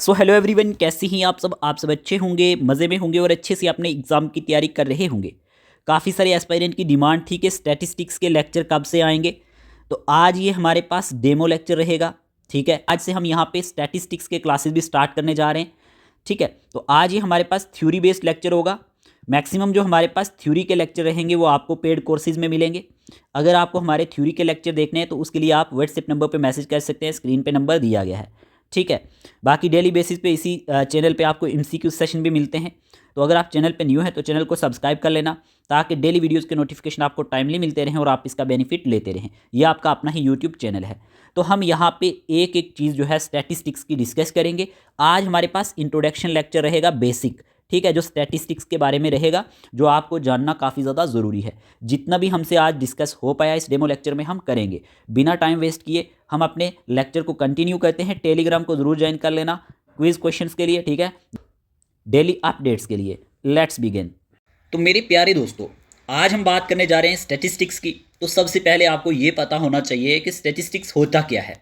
So hello everyone, कैसे हैं आप सब अच्छे होंगे, मज़े में होंगे और अच्छे से अपने एग्ज़ाम की तैयारी कर रहे होंगे। काफ़ी सारे एस्पायरेंट की डिमांड थी कि स्टैटिस्टिक्स के लेक्चर कब से आएंगे। तो आज ये हमारे पास डेमो लेक्चर रहेगा। ठीक है, आज से हम यहाँ पे स्टैटिस्टिक्स के क्लासेस भी स्टार्ट करने जा रहे हैं। ठीक है, तो आज ये हमारे पास थ्योरी बेस्ड लेक्चर होगा। मैक्सिमम जो हमारे पास थ्योरी के लेक्चर रहेंगे वो आपको पेड कोर्सेज में मिलेंगे। अगर आपको हमारे थ्योरी के लेक्चर देखने हैं तो उसके लिए आप व्हाट्सएप नंबर पर मैसेज कर सकते हैं, स्क्रीन पे नंबर दिया गया है। ठीक है, बाकी डेली बेसिस पे इसी चैनल पे आपको एमसीक्यू सेशन भी मिलते हैं। तो अगर आप चैनल पे न्यू हैं तो चैनल को सब्सक्राइब कर लेना, ताकि डेली वीडियोस के नोटिफिकेशन आपको टाइमली मिलते रहें और आप इसका बेनिफिट लेते रहें। ये आपका अपना ही यूट्यूब चैनल है। तो हम यहाँ पे एक एक चीज़ जो है स्टैटिस्टिक्स की डिस्कस करेंगे। आज हमारे पास इंट्रोडक्शन लेक्चर रहेगा बेसिक। ठीक है, जो स्टैटिस्टिक्स के बारे में रहेगा, जो आपको जानना काफ़ी ज़्यादा ज़रूरी है। जितना भी हमसे आज डिस्कस हो पाया इस डेमो लेक्चर में हम करेंगे। बिना टाइम वेस्ट किए हम अपने लेक्चर को कंटिन्यू करते हैं। टेलीग्राम को ज़रूर ज्वाइन कर लेना क्विज क्वेश्चंस के लिए, ठीक है, डेली अपडेट्स के लिए। Let's begin. तो मेरे प्यारे दोस्तों, आज हम बात करने जा रहे हैं स्टैटिस्टिक्स की। तो सबसे पहले आपको ये पता होना चाहिए कि स्टैटिस्टिक्स होता क्या है।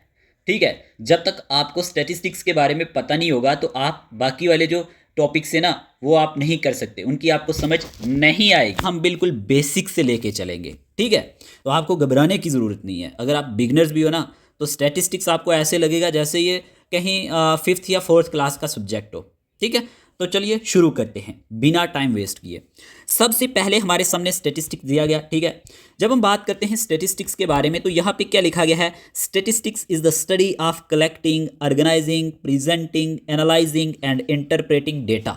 ठीक है, जब तक आपको स्टैटिस्टिक्स के बारे में पता नहीं होगा तो आप बाकी वाले जो टॉपिक्स है ना वो आप नहीं कर सकते, उनकी आपको समझ नहीं आएगी। हम बिल्कुल बेसिक से लेके चलेंगे। ठीक है, तो आपको घबराने की ज़रूरत नहीं है। अगर आप बिगनर्स भी हो ना तो स्टैटिस्टिक्स आपको ऐसे लगेगा जैसे ये कहीं 5th या 4th क्लास का सब्जेक्ट हो। ठीक है, तो चलिए शुरू करते हैं बिना टाइम वेस्ट किए। सबसे पहले हमारे सामने स्टैटिस्टिक्स दिया गया। ठीक है, जब हम बात करते हैं स्टैटिस्टिक्स के बारे में तो यहाँ पे क्या लिखा गया है? Statistics is the study of collecting, organising, presenting, analysing and interpreting data.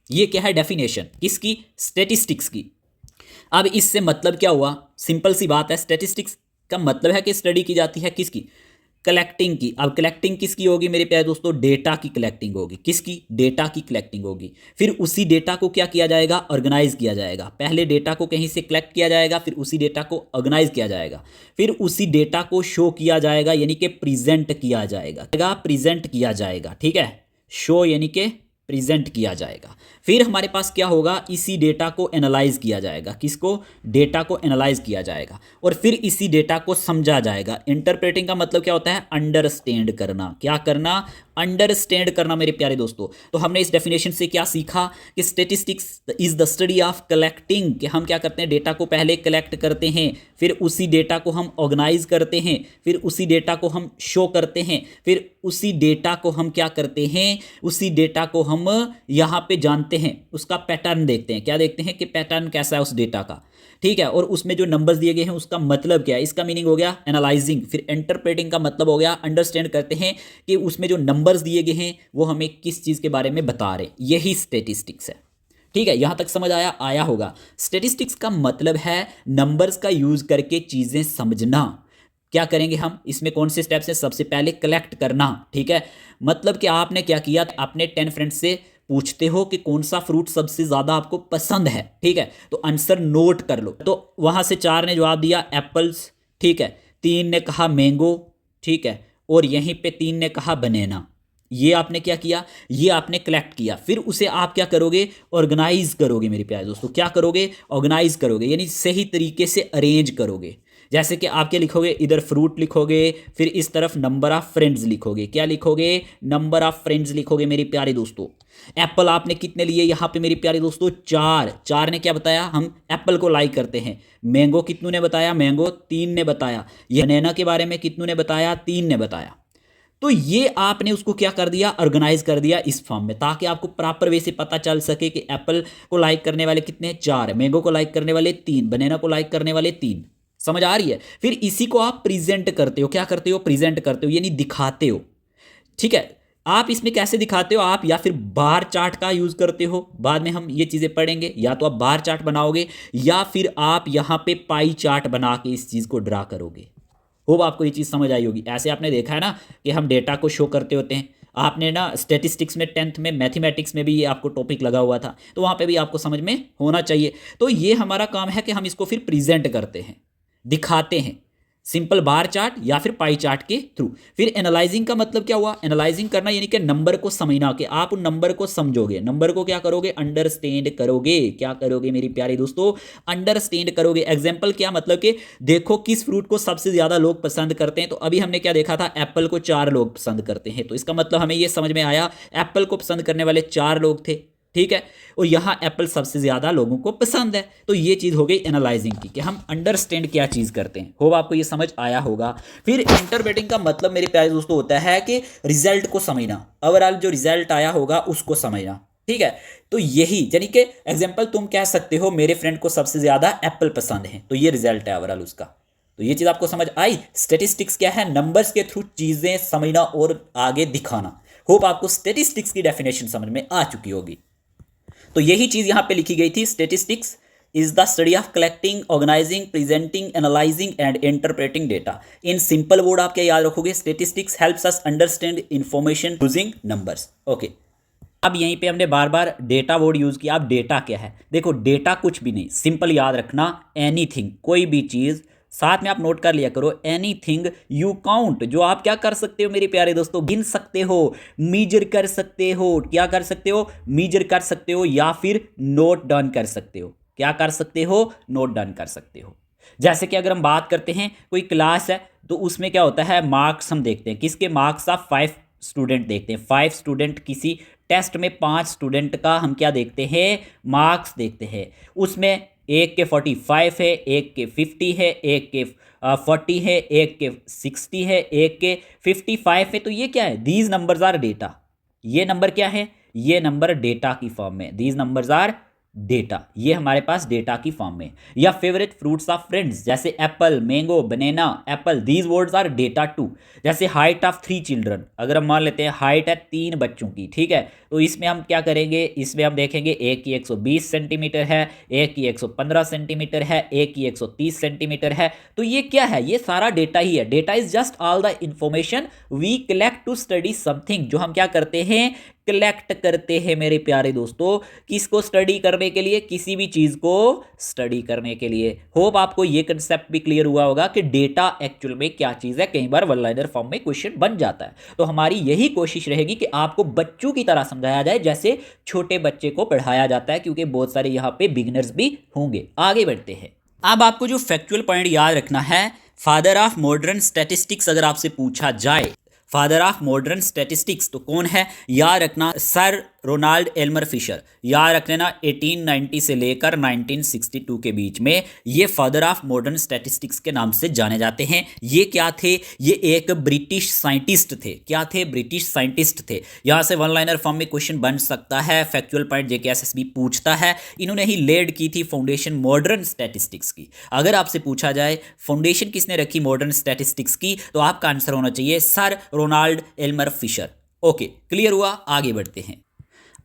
ये क्या है डेफिनेशन किसकी? स्टैटिस्टिक्स की। अब इससे मतलब क्या हुआ? सिंपल सी बात है, स्टैटिस्टिक्स का मतलब है कि स्टडी की जाती है किसकी? कलेक्टिंग की। अब कलेक्टिंग किसकी होगी मेरे प्यारे दोस्तों? डेटा की कलेक्टिंग होगी। किसकी? डेटा की कलेक्टिंग होगी। फिर उसी डेटा को क्या किया जाएगा? ऑर्गेनाइज किया जाएगा। पहले डेटा को कहीं से कलेक्ट किया जाएगा, फिर उसी डेटा को ऑर्गेनाइज किया जाएगा, फिर उसी डेटा को शो किया जाएगा, यानी कि प्रेजेंट किया जाएगा। प्रेजेंट किया जाएगा। ठीक है, शो यानी कि प्रेजेंट किया जाएगा। फिर हमारे पास क्या होगा? इसी डेटा को एनालाइज किया जाएगा। किसको? डेटा को एनालाइज किया जाएगा और फिर इसी डेटा को समझा जाएगा। इंटरप्रेटिंग का मतलब क्या होता है? अंडरस्टैंड करना। क्या करना? अंडरस्टैंड करना मेरे प्यारे दोस्तों। तो हमने इस डेफिनेशन से क्या सीखा कि statistics is the study of collecting, कि हम क्या करते हैं? डेटा को पहले कलेक्ट करते हैं, फिर उसी डेटा को हम ऑर्गेनाइज करते हैं, फिर उसी डेटा को हम शो करते हैं, फिर उसी डेटा को हम क्या करते हैं? उसी डेटा को हम यहाँ पे जानते हैं, उसका पैटर्न देखते हैं। क्या देखते हैं कि पैटर्न कैसा है उस डेटा का। ठीक है, और उसमें जो नंबर्स दिए गए हैं उसका मतलब क्या है? इसका मीनिंग हो गया एनालाइजिंग। फिर इंटरप्रेटिंग का मतलब हो गया अंडरस्टैंड करते हैं कि उसमें जो नंबर्स दिए गए हैं वो हमें किस चीज़ के बारे में बता रहे हैं। यही स्टैटिस्टिक्स है। ठीक है, यहां तक समझ आया होगा। स्टैटिस्टिक्स का मतलब है नंबर्स का यूज करके चीजें समझना। क्या करेंगे हम इसमें? कौन से स्टेप्स हैं? सबसे पहले कलेक्ट करना। ठीक है, मतलब कि आपने क्या किया? अपने 10 फ्रेंड्स से पूछते हो कि कौन सा फ्रूट सबसे ज्यादा आपको पसंद है। ठीक है, तो आंसर नोट कर लो। तो वहां से 4 ने जवाब दिया एप्पल्स। ठीक है, 3 ने कहा मैंगो। ठीक है, और यहीं पे 3 ने कहा बनाना। ये आपने क्या किया? ये आपने कलेक्ट किया। फिर उसे आप क्या करोगे? ऑर्गेनाइज करोगे मेरे प्यारे दोस्तों। क्या करोगे? ऑर्गेनाइज करोगे, यानी सही तरीके से अरेंज करोगे। जैसे कि आप क्या लिखोगे? इधर फ्रूट लिखोगे, फिर इस तरफ नंबर ऑफ फ्रेंड्स लिखोगे। क्या लिखोगे? नंबर ऑफ फ्रेंड्स लिखोगे मेरे प्यारे दोस्तों। एप्पल आपने कितने लिए यहाँ पे मेरे प्यारे दोस्तों? 4। 4 ने क्या बताया? हम एप्पल को लाइक करते हैं। मैंगो कितनों ने बताया? मैंगो 3 ने बताया। ये बनाना के बारे में कितनों ने बताया? 3 ने बताया। तो ये आपने उसको क्या कर दिया? ऑर्गेनाइज कर दिया इस फॉर्म में, ताकि आपको प्रॉपर वे से पता चल सके कि एप्पल को लाइक करने वाले कितने? 4। मैंगो को लाइक करने वाले 3। बनाना को लाइक करने वाले 3। समझ आ रही है? फिर इसी को आप प्रेजेंट करते हो। क्या करते हो? प्रेजेंट करते हो, यानी दिखाते हो। ठीक है, आप इसमें कैसे दिखाते हो? आप या फिर बार चार्ट का यूज करते हो, बाद में हम ये चीजें पढ़ेंगे। या तो आप बार चार्ट बनाओगे या फिर आप यहां पे पाई चार्ट बना के इस चीज को ड्रा करोगे। होप आपको ये चीज़ समझ आई होगी। ऐसे आपने देखा है ना कि हम डेटा को शो करते होते हैं। आपने ना स्टैटिस्टिक्स में 10th में मैथमेटिक्स में भी ये आपको टॉपिक लगा हुआ था, तो वहाँ पे भी आपको समझ में होना चाहिए। तो ये हमारा काम है कि हम इसको फिर प्रेजेंट करते हैं, दिखाते हैं। सिंपल बार चार्ट या फिर पाई चार्ट के थ्रू। फिर एनालाइजिंग का मतलब क्या हुआ, एनालाइजिंग करना यानी कि नंबर को समझना, कि आप उन नंबर को समझोगे, नंबर को क्या करोगे, अंडरस्टैंड करोगे। क्या करोगे मेरी प्यारे दोस्तों, अंडरस्टैंड करोगे। एग्जाम्पल क्या, मतलब कि देखो किस फ्रूट को सबसे ज्यादा लोग पसंद करते हैं। तो अभी हमने क्या देखा था, एप्पल को 4 लोग पसंद करते हैं, तो इसका मतलब हमें यह समझ में आया एप्पल को पसंद करने वाले 4 लोग थे, ठीक है, और यहां एप्पल सबसे ज्यादा लोगों को पसंद है। तो ये चीज हो गई एनालाइजिंग की, कि हम अंडरस्टैंड क्या चीज करते हैं। होप आपको ये समझ आया होगा। फिर इंटरप्रेटिंग का मतलब मेरे प्यारे दोस्तों होता है कि रिजल्ट को समझना, ओवरऑल जो रिजल्ट आया होगा उसको समझना, ठीक है। तो यही यानी कि एग्जांपल तुम कह सकते हो मेरे फ्रेंड को सबसे ज्यादा एप्पल पसंद है, तो ये रिजल्ट है ओवरऑल उसका। तो ये चीज आपको समझ आई। स्टेटिस्टिक्स क्या है, नंबर्स के थ्रू चीजें समझना और आगे दिखाना। होप आपको स्टेटिस्टिक्स की डेफिनेशन समझ में आ चुकी होगी। तो यही चीज यहां पे लिखी गई थी, statistics is the study of collecting, organising, presenting, analysing and interpreting data. In simple word आप क्या याद रखोगे, statistics helps us understand information using numbers. Okay, अब यहीं पे हमने बार बार डेटा वर्ड यूज किया। अब डेटा क्या है, देखो डेटा कुछ भी नहीं, सिंपल याद रखना, एनीथिंग, कोई भी चीज, साथ में आप नोट कर लिया करो, एनीथिंग यू काउंट, जो आप क्या कर सकते हो मेरे प्यारे दोस्तों, गिन सकते हो, मीजर कर सकते हो, क्या कर सकते हो, मीजर कर सकते हो, या फिर नोट डाउन कर सकते हो। क्या कर सकते हो, नोट डाउन कर सकते हो। जैसे कि अगर हम बात करते हैं कोई क्लास है, तो उसमें क्या होता है, मार्क्स हम देखते हैं, किसके मार्क्स ऑफ 5 स्टूडेंट देखते हैं, 5 स्टूडेंट, किसी टेस्ट में 5 स्टूडेंट का हम क्या देखते हैं, मार्क्स देखते हैं। उसमें एक के 45 है, एक के 50 है, एक के 40 है, एक के 60 है, एक के 55 है। तो ये क्या है, दीज नंबर्स आर डेटा। ये नंबर क्या है, ये नंबर डेटा की फॉर्म में, दीज नंबर्स आर डेटा, ये हमारे पास डेटा की फॉर्म में। या फेवरेट फ्रूट्स ऑफ फ्रेंड्स, जैसे apple, mango, banana, apple, these words are data too. जैसे हाइट ऑफ 3 चिल्ड्रन, अगर हम मान लेते हैं हाइट है 3 बच्चों की, ठीक है, तो इसमें हम क्या करेंगे, इसमें हम देखेंगे एक की 120 सेंटीमीटर है, एक की 115 सेंटीमीटर है, एक की 130 सेंटीमीटर है। तो ये क्या है, ये सारा डेटा ही है। Data is just all the information we collect to study something, जो हम क्या करते हैं, कलेक्ट करते हैं मेरे प्यारे दोस्तों। किसको स्टडी करने के लिए, किसी भी चीज को स्टडी करने के लिए। होप आपको ये कंसेप्ट भी क्लियर हुआ होगा कि डेटा एक्चुअल में क्या चीज है। कई बार वन लाइनर फॉर्म में क्वेश्चन बन जाता है, तो हमारी यही कोशिश रहेगी कि आपको बच्चों की तरह समझाया जाए, जैसे छोटे बच्चे को पढ़ाया जाता है, क्योंकि बहुत सारे यहाँ पे बिगिनर्स भी होंगे। आगे बढ़ते हैं। अब आपको जो फैक्चुअल पॉइंट याद रखना है, फादर ऑफ मॉडर्न स्टैटिस्टिक्स अगर आपसे पूछा जाए, फादर ऑफ मॉडर्न स्टैटिस्टिक्स तो कौन है, याद रखना, सर रोनाल्ड एल्मर फिशर। याद रख लेना, 1890 से लेकर 1962 के बीच में ये फादर ऑफ मॉडर्न स्टैटिस्टिक्स के नाम से जाने जाते हैं। ये क्या थे, ये एक ब्रिटिश साइंटिस्ट थे। क्या थे, ब्रिटिश साइंटिस्ट थे। यहां से वन लाइनर फॉर्म में क्वेश्चन बन सकता है, फैक्चुअल पॉइंट जेकेएसएसबी पूछता है। इन्होंने ही लेड की थी फाउंडेशन मॉडर्न स्टैटिस्टिक्स की। अगर आपसे पूछा जाए फाउंडेशन किसने रखी मॉडर्न स्टैटिस्टिक्स की, तो आपका आंसर होना चाहिए sir Ronald Elmer Fisher. Okay, clear हुआ, आगे बढ़ते हैं।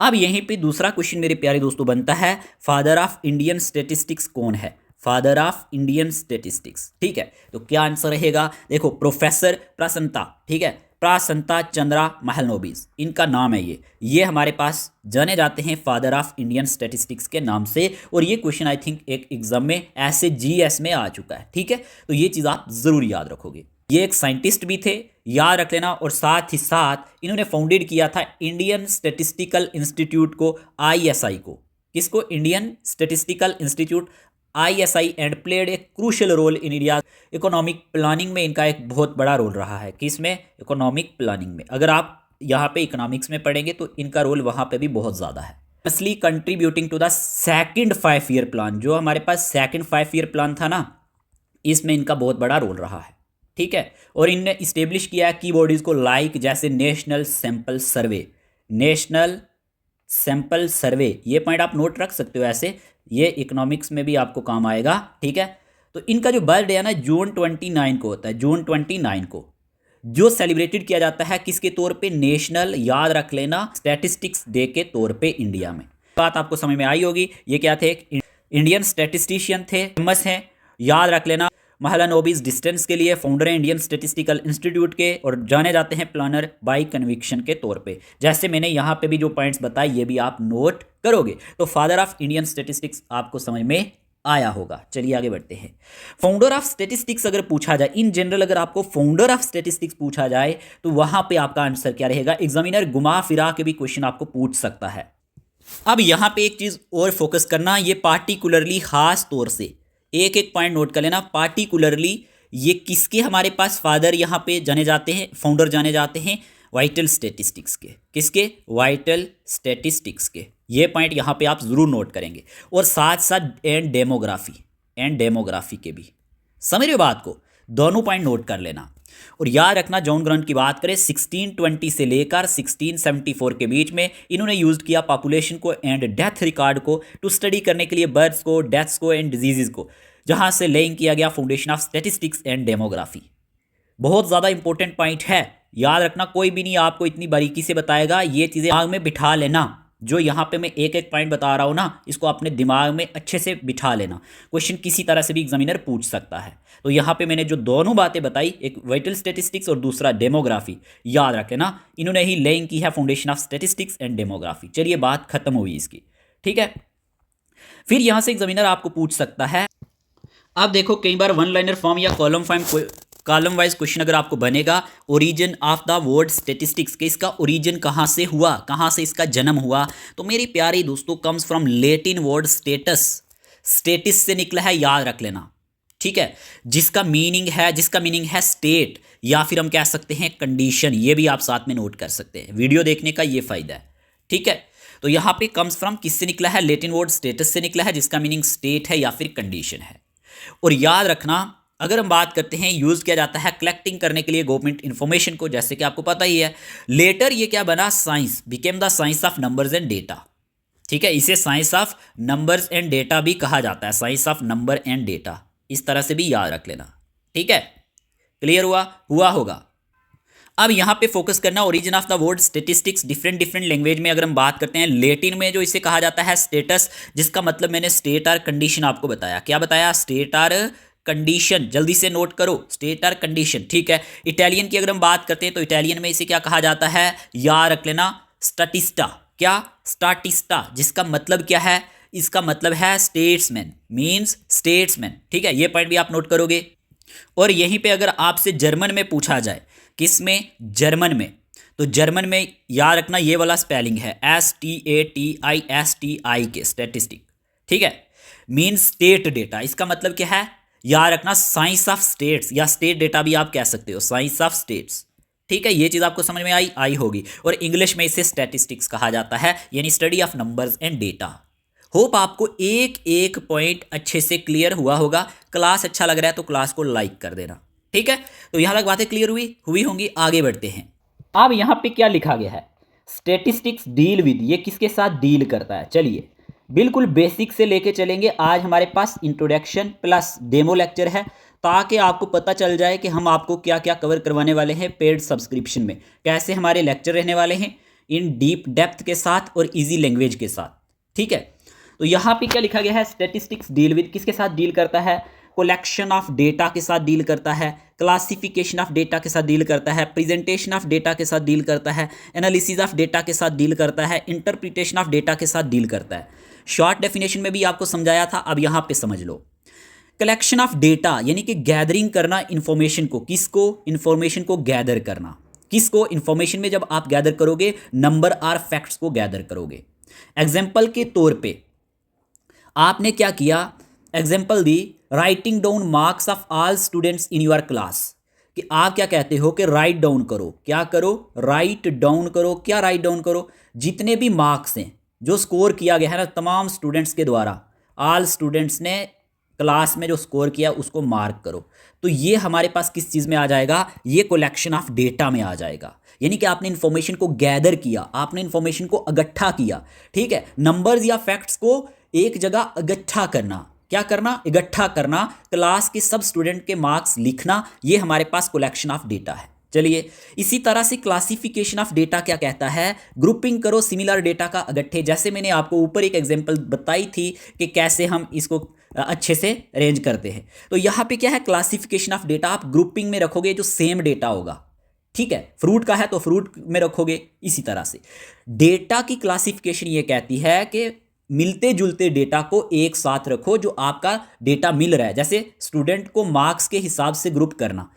अब यहीं पे दूसरा क्वेश्चन मेरे प्यारे दोस्तों बनता है, फादर ऑफ इंडियन स्टैटिस्टिक्स कौन है, फादर ऑफ इंडियन स्टैटिस्टिक्स, ठीक है। तो क्या आंसर रहेगा, देखो प्रोफेसर प्रसन्नता, ठीक है, प्रसन्नता चंद्रा महलनोबिस, इनका नाम है ये हमारे पास जाने जाते हैं फादर ऑफ इंडियन स्टैटिस्टिक्स के नाम से। और ये क्वेश्चन आई थिंक एक एग्जाम में ऐसे जीएस में आ चुका है, ठीक है। तो ये चीज़ आप जरूर याद रखोगे। ये एक साइंटिस्ट भी थे, याद रख लेना, और साथ ही साथ इन्होंने फाउंडेड किया था इंडियन स्टैटिस्टिकल इंस्टीट्यूट को, आईएसआई को। किसको, Indian Statistical Institute, ISI, and played a crucial role in India economic planning में। इनका एक बहुत बड़ा रोल रहा है, किसमें, इकोनॉमिक प्लानिंग में। अगर आप यहाँ पे इकोनॉमिक्स में पढ़ेंगे तो इनका रोल वहाँ पे भी बहुत ज़्यादा है। Mostly contributing to the second 5 year plan, जो हमारे पास सेकेंड 5 ईयर प्लान था ना, इसमें इनका बहुत बड़ा रोल रहा है, ठीक है। और इनने इस्टेब्लिश किया है की बॉडीज को, लाइक जैसे national sample survey, national sample survey, ये पॉइंट आप नोट रख सकते हो ऐसे, ये इकोनॉमिक्स में भी आपको काम आएगा, ठीक है। तो इनका जो बर्थडे है ना, जून 29 को होता है, जून 29 को, जो सेलिब्रेटेड किया जाता है किसके तौर पे, नेशनल, याद रख लेना, स्टैटिस्टिक्स डे के तौर पे इंडिया में। बात आपको समझ में आई होगी। ये क्या थे, इंडियन स्टैटिस्टिशियन थे, फेमस हैं, याद रख लेना। महलानोबिस डिस्टेंस के लिए फाउंडर हैं इंडियन स्टैटिस्टिकल इंस्टीट्यूट के, और जाने जाते हैं प्लानर बाय कन्विक्शन के तौर पे। जैसे मैंने यहाँ पे भी जो पॉइंट्स बताए, ये भी आप नोट करोगे। तो फादर ऑफ इंडियन स्टैटिस्टिक्स आपको समझ में आया होगा। चलिए आगे बढ़ते हैं। फाउंडर ऑफ स्टैटिस्टिक्स अगर पूछा जाए, इन जनरल अगर आपको फाउंडर ऑफ स्टैटिस्टिक्स पूछा जाए तो वहां पे आपका आंसर क्या रहेगा? एग्जामिनर घुमा फिरा के भी क्वेश्चन आपको पूछ सकता है। अब यहां पे एक चीज और फोकस करना, ये पार्टिकुलरली खास तौर से एक एक पॉइंट नोट कर लेना। पार्टिकुलरली ये किसके हमारे पास फादर यहां पे जाने जाते हैं, फाउंडर जाने जाते हैं? वाइटल स्टैटिस्टिक्स के। किसके? वाइटल स्टैटिस्टिक्स के। ये पॉइंट यहां पे आप जरूर नोट करेंगे। और साथ साथ एंड डेमोग्राफी के भी। समझ रहे हो बात को? दोनों पॉइंट नोट कर लेना। और याद रखना, जॉन ग्रांट की बात करें 1620 से लेकर 1674 के बीच में इन्होंने यूज किया पॉपुलेशन को एंड डेथ रिकॉर्ड को टू स्टडी करने के लिए बर्थ्स को, डेथ्स को एंड डिजीजेज को, जहां से लेइंग किया गया foundation of statistics and demography. बहुत ज़्यादा इंपॉर्टेंट पॉइंट है, याद रखना। कोई भी नहीं आपको इतनी बारीकी से बताएगा, ये चीज़ें दिमाग में बिठा लेना। जो यहाँ पे मैं एक एक पॉइंट बता रहा हूँ ना, इसको अपने दिमाग में अच्छे से बिठा लेना। क्वेश्चन किसी तरह से भी एग्जामिनर पूछ सकता है। तो यहाँ पे मैंने जो दोनों बातें बताई, एक वाइटल स्टैटिस्टिक्स और दूसरा डेमोग्राफी, याद रख लेना। इन्होंने ही लेइंग की है foundation of statistics and demography. चलिए बात खत्म हुई इसकी, ठीक है। फिर यहाँ से एग्जामिनर आपको पूछ सकता है, अब देखो कई बार वन लाइनर फॉर्म या कॉलम वाइज क्वेश्चन अगर आपको बनेगा, origin of the word statistics के, इसका ओरिजिन कहाँ से हुआ, कहाँ से इसका जन्म हुआ? तो मेरे प्यारे दोस्तों, comes from Latin word status. Stasis से निकला है, याद रख लेना, ठीक है। जिसका मीनिंग है स्टेट, या फिर हम कह सकते हैं कंडीशन। ये भी आप साथ में नोट कर सकते हैं। वीडियो देखने का ये फायदा है, ठीक है। तो यहाँ पे कम्स फ्रॉम किससे निकला है? लेटिन वर्ड स्टेटस से निकला है, जिसका मीनिंग स्टेट है या फिर कंडीशन है। और याद रखना, अगर हम बात करते हैं, यूज किया जाता है कलेक्टिंग करने के लिए गवर्नमेंट इंफॉर्मेशन को, जैसे कि आपको पता ही है। लेटर ये क्या बना? Science, became the science of numbers and data, ठीक है। इसे science of numbers and data भी कहा जाता है, science of number and data, इस तरह से भी याद रख लेना, ठीक है। क्लियर हुआ होगा। अब यहां पे फोकस करना, origin of the word statistics. Different language में अगर हम बात करते हैं, लेटिन में जो इसे कहा जाता है स्टेटस, जिसका मतलब मैंने स्टेट और कंडीशन आपको बताया। क्या बताया? स्टेट और कंडीशन। जल्दी से नोट करो, स्टेट और कंडीशन, ठीक है। इटालियन की अगर हम बात करते हैं तो इटालियन में इसे क्या कहा जाता है? याद रख लेना, स्टैटिस्टा। क्या? स्टैटिस्टा, जिसका मतलब क्या है? इसका मतलब है स्टेट्समैन, मीन्स स्टेट्समैन, ठीक है। ये पॉइंट भी आप नोट करोगे। और यहीं पे अगर आपसे जर्मन में पूछा जाए, किस में? जर्मन में। तो जर्मन में याद रखना, ये वाला स्पेलिंग है STATISTI के, स्टैटिस्टिक, ठीक है। Mean state data. इसका मतलब क्या है? याद रखना, साइंस ऑफ स्टेट्स, या स्टेट डेटा भी आप कह सकते हो, साइंस ऑफ स्टेट्स, ठीक है। ये चीज़ आपको समझ में आई होगी। और इंग्लिश में इसे स्टैटिस्टिक्स कहा जाता है, यानी study of numbers and data. Hope आपको एक एक पॉइंट अच्छे से क्लियर हुआ होगा। क्लास अच्छा लग रहा है तो क्लास को लाइक कर देना, ठीक है। तो यहां तक बातें क्लियर हुई होंगी। आगे बढ़ते हैं। अब यहां पे क्या लिखा गया है? स्टैटिस्टिक्स डील विद, ये किसके साथ डील करता है? चलिए बिल्कुल बेसिक से लेके चलेंगे। आज हमारे पास इंट्रोडक्शन प्लस डेमो लेक्चर है, ताकि आपको पता चल जाए कि हम आपको क्या क्या कवर करवाने वाले हैं पेड सब्सक्रिप्शन में, कैसे हमारे लेक्चर रहने वाले हैं इन डीप डेप्थ के साथ और इजी लैंग्वेज के साथ, ठीक है। तो यहाँ पे क्या लिखा गया है? स्टैटिस्टिक्स डील विद, किसके साथ डील करता है? कलेक्शन ऑफ डेटा के साथ डील करता है, क्लासिफिकेशन ऑफ डेटा के साथ डील करता है, प्रेजेंटेशन ऑफ डेटा के साथ डील करता है, एनालिसिस ऑफ डेटा के साथ डील करता है, इंटरप्रिटेशन ऑफ डेटा के साथ डील करता है। शॉर्ट डेफिनेशन में भी आपको समझाया था, अब यहाँ पे समझ लो। कलेक्शन ऑफ डेटा यानी कि गैदरिंग करना इंफॉर्मेशन को, किसको? इंफॉर्मेशन को गैदर करना, किसको? इंफॉर्मेशन में जब आप गैदर करोगे, नंबर और फैक्ट्स को गैदर करोगे। एग्जाम्पल के तौर पे आपने क्या किया? Example the, writing down marks of all students in your class, कि आप क्या कहते हो कि राइट डाउन करो। क्या करो? राइट डाउन करो। क्या राइट डाउन करो? जितने भी मार्क्स हैं जो स्कोर किया गया है ना तमाम स्टूडेंट्स के द्वारा, ऑल स्टूडेंट्स ने क्लास में जो स्कोर किया उसको मार्क करो। तो ये हमारे पास किस चीज़ में आ जाएगा? ये कलेक्शन ऑफ डेटा में आ जाएगा। यानी कि आपने इन्फॉर्मेशन को गैदर किया, आपने इन्फॉर्मेशन को इकट्ठा किया, ठीक है। नंबर्स या फैक्ट्स को एक जगह इकट्ठा करना, क्या करना? इकट्ठा करना, क्लास के सब स्टूडेंट के मार्क्स लिखना, ये हमारे पास कलेक्शन ऑफ डेटा है। चलिए इसी तरह से क्लासिफिकेशन ऑफ डेटा क्या कहता है? ग्रुपिंग करो सिमिलर डेटा का इकट्ठे। जैसे मैंने आपको ऊपर एक एग्जांपल बताई थी कि कैसे हम इसको अच्छे से अरेंज करते हैं। तो यहाँ पे क्या है? क्लासिफिकेशन ऑफ डेटा, आप ग्रुपिंग में रखोगे जो सेम डेटा होगा, ठीक है। फ्रूट का है तो फ्रूट में रखोगे। इसी तरह से डेटा की क्लासिफिकेशन ये कहती है कि मिलते जुलते डेटा को एक साथ रखो जो आपका डेटा मिल रहा है। जैसे स्टूडेंट को मार्क्स के हिसाब से ग्रुप करना।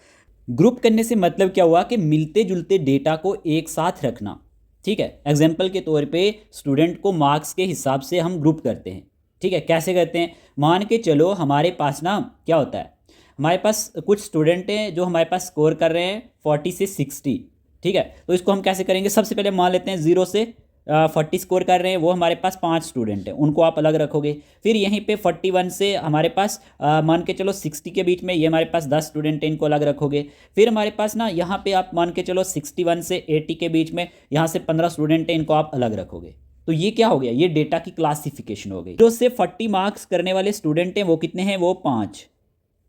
ग्रुप करने से मतलब क्या हुआ कि मिलते जुलते डेटा को एक साथ रखना। ठीक है, एग्जाम्पल के तौर पे स्टूडेंट को मार्क्स के हिसाब से हम ग्रुप करते हैं। ठीक है, कैसे करते हैं? मान के चलो हमारे पास ना क्या होता है, हमारे पास कुछ स्टूडेंट हैं जो हमारे पास स्कोर कर रहे हैं 40 से 60। ठीक है, तो इसको हम कैसे करेंगे? सबसे पहले मान लेते हैं 0 से 40 स्कोर कर रहे हैं, वो हमारे पास 5 स्टूडेंट हैं, उनको आप अलग रखोगे। फिर यहीं पे 41 से हमारे पास मान के चलो 60 के बीच में ये हमारे पास 10 स्टूडेंट हैं, इनको अलग रखोगे। फिर हमारे पास ना यहाँ पे आप मान के चलो 61 से 80 के बीच में यहाँ से 15 स्टूडेंट हैं, इनको आप अलग रखोगे। तो ये क्या हो गया? ये डेटा की क्लासिफिकेशन हो गई। जो से 40 मार्क्स करने वाले स्टूडेंट हैं वो कितने हैं? वो 5।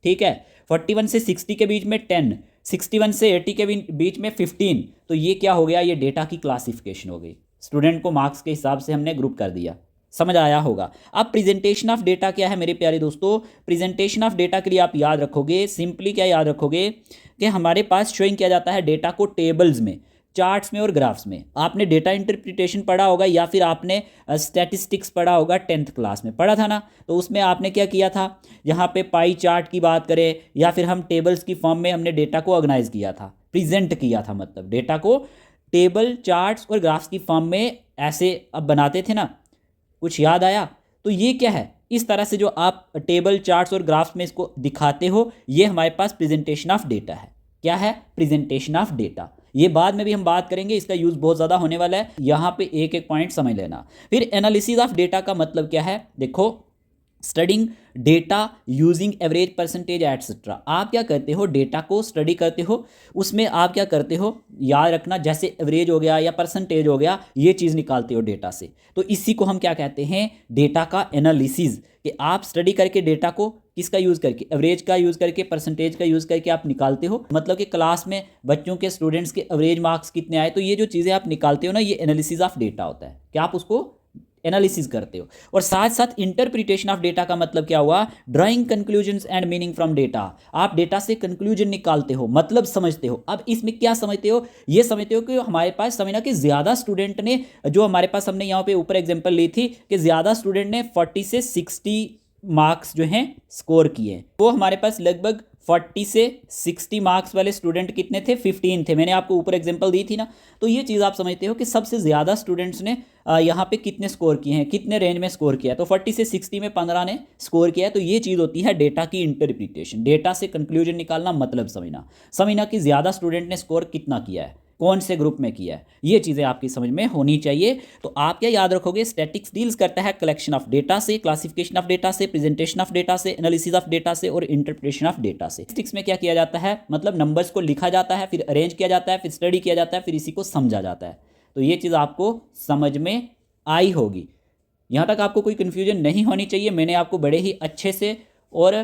ठीक है, 41 से 60 के बीच में 10, 61 से 80 के बीच में 15। तो ये क्या हो गया? ये डेटा की क्लासिफिकेशन हो गई। स्टूडेंट को मार्क्स के हिसाब से हमने ग्रुप कर दिया। समझ आया होगा। अब प्रेजेंटेशन ऑफ डेटा क्या है मेरे प्यारे दोस्तों? प्रेजेंटेशन ऑफ डेटा के लिए आप याद रखोगे, सिंपली क्या याद रखोगे कि हमारे पास शोइंग किया जाता है डेटा को टेबल्स में, चार्ट्स में और ग्राफ्स में। आपने डेटा इंटरप्रिटेशन पढ़ा होगा या फिर आपने स्टैटिस्टिक्स पढ़ा होगा, 10th क्लास में पढ़ा था ना। तो उसमें आपने क्या किया था, यहाँ पे पाई चार्ट की बात करें या फिर हम टेबल्स की फॉर्म में हमने डेटा को ऑर्गेनाइज किया था, प्रेजेंट किया था, मतलब डेटा को टेबल, चार्ट्स और ग्राफ्स की फॉर्म में ऐसे अब बनाते थे ना। कुछ याद आया? तो ये क्या है? इस तरह से जो आप टेबल, चार्ट्स और ग्राफ्स में इसको दिखाते हो, ये हमारे पास प्रेजेंटेशन ऑफ डेटा है। क्या है? Presentation of data. ये बाद में भी हम बात करेंगे, इसका यूज बहुत ज़्यादा होने वाला है। यहाँ पे एक एक पॉइंट समझ लेना। फिर एनालिसिस ऑफ डेटा का मतलब क्या है? देखो, studying data using average percentage etcetera. आप क्या करते हो? डेटा को स्टडी करते हो, उसमें आप क्या करते हो, याद रखना, जैसे एवरेज हो गया या परसेंटेज हो गया, ये चीज़ निकालते हो डेटा से। तो इसी को हम क्या कहते हैं? डेटा का एनालिसिस। कि आप स्टडी करके डेटा को किसका यूज़ करके, एवरेज का यूज़ करके, परसेंटेज का यूज़ करके आप निकालते हो। मतलब कि क्लास में बच्चों के, स्टूडेंट्स के एवरेज मार्क्स कितने आए, तो ये जो चीज़ें आप निकालते हो ना, ये एनालिसिस ऑफ डेटा होता है कि आप उसको एनालिसिस करते हो। और साथ साथ इंटरप्रिटेशन ऑफ डेटा का मतलब क्या हुआ? Drawing conclusions and meaning from data. आप डेटा से कंक्लूजन निकालते हो, मतलब समझते हो। अब इसमें क्या समझते हो? ये समझते हो कि हमारे पास समझना कि ज़्यादा स्टूडेंट ने, जो हमारे पास हमने यहाँ पे ऊपर एग्जांपल ली थी कि ज़्यादा स्टूडेंट ने 40 से 60 मार्क्स जो हैं स्कोर किए। वो हमारे पास लगभग 40 से 60 मार्क्स वाले स्टूडेंट कितने थे? 15 थे। मैंने आपको ऊपर एग्जांपल दी थी ना। तो ये चीज़ आप समझते हो कि सबसे ज़्यादा स्टूडेंट्स ने यहाँ पे कितने स्कोर किए हैं, कितने रेंज में स्कोर किया है। तो 40 से 60 में 15 ने स्कोर किया है। तो ये चीज़ होती है डेटा की इंटरप्रिटेशन। डेटा से कंक्लूजन निकालना, मतलब समझना कि ज़्यादा स्टूडेंट ने स्कोर कितना किया है, कौन से ग्रुप में किया है। ये चीज़ें आपकी समझ में होनी चाहिए। तो आप क्या याद रखोगे? स्टैटिक्स डील्स करता है कलेक्शन ऑफ डेटा से, क्लासिफिकेशन ऑफ डेटा से, प्रेजेंटेशन ऑफ डेटा से, एनालिसिस ऑफ डेटा से और इंटरप्रिटेशन ऑफ डेटा से। स्टैटिस्टिक्स में क्या किया जाता है? मतलब नंबर्स को लिखा जाता है, फिर अरेंज किया जाता है, फिर स्टडी किया जाता है, फिर इसी को समझा जाता है। तो ये चीज़ आपको समझ में आई होगी। यहाँ तक आपको कोई कन्फ्यूजन नहीं होनी चाहिए। मैंने आपको बड़े ही अच्छे से और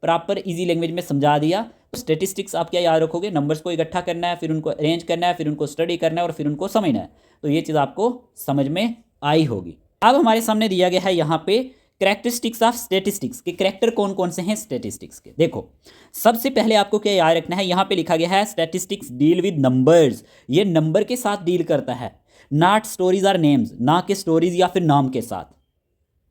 प्रॉपर इजी लैंग्वेज में समझा दिया। तो स्टेटिस्टिक्स आप क्या याद रखोगे? नंबर्स को इकट्ठा करना है, फिर उनको अरेंज करना है, फिर उनको स्टडी करना है और फिर उनको समझना है। तो ये चीज़ आपको समझ में आई होगी। अब हमारे सामने दिया गया है यहाँ पे कैरेक्टरिस्टिक्स ऑफ स्टेटिस्टिक्स के कैरेक्टर कौन कौन से हैं स्टेटिस्टिक्स के। देखो, सबसे पहले आपको क्या याद रखना है, यहाँ पे लिखा गया है स्टेटिस्टिक्स डील विद नंबर्स। ये नंबर के साथ डील करता है, नॉट स्टोरीज आर नेम्स, ना के स्टोरीज या फिर नाम के साथ।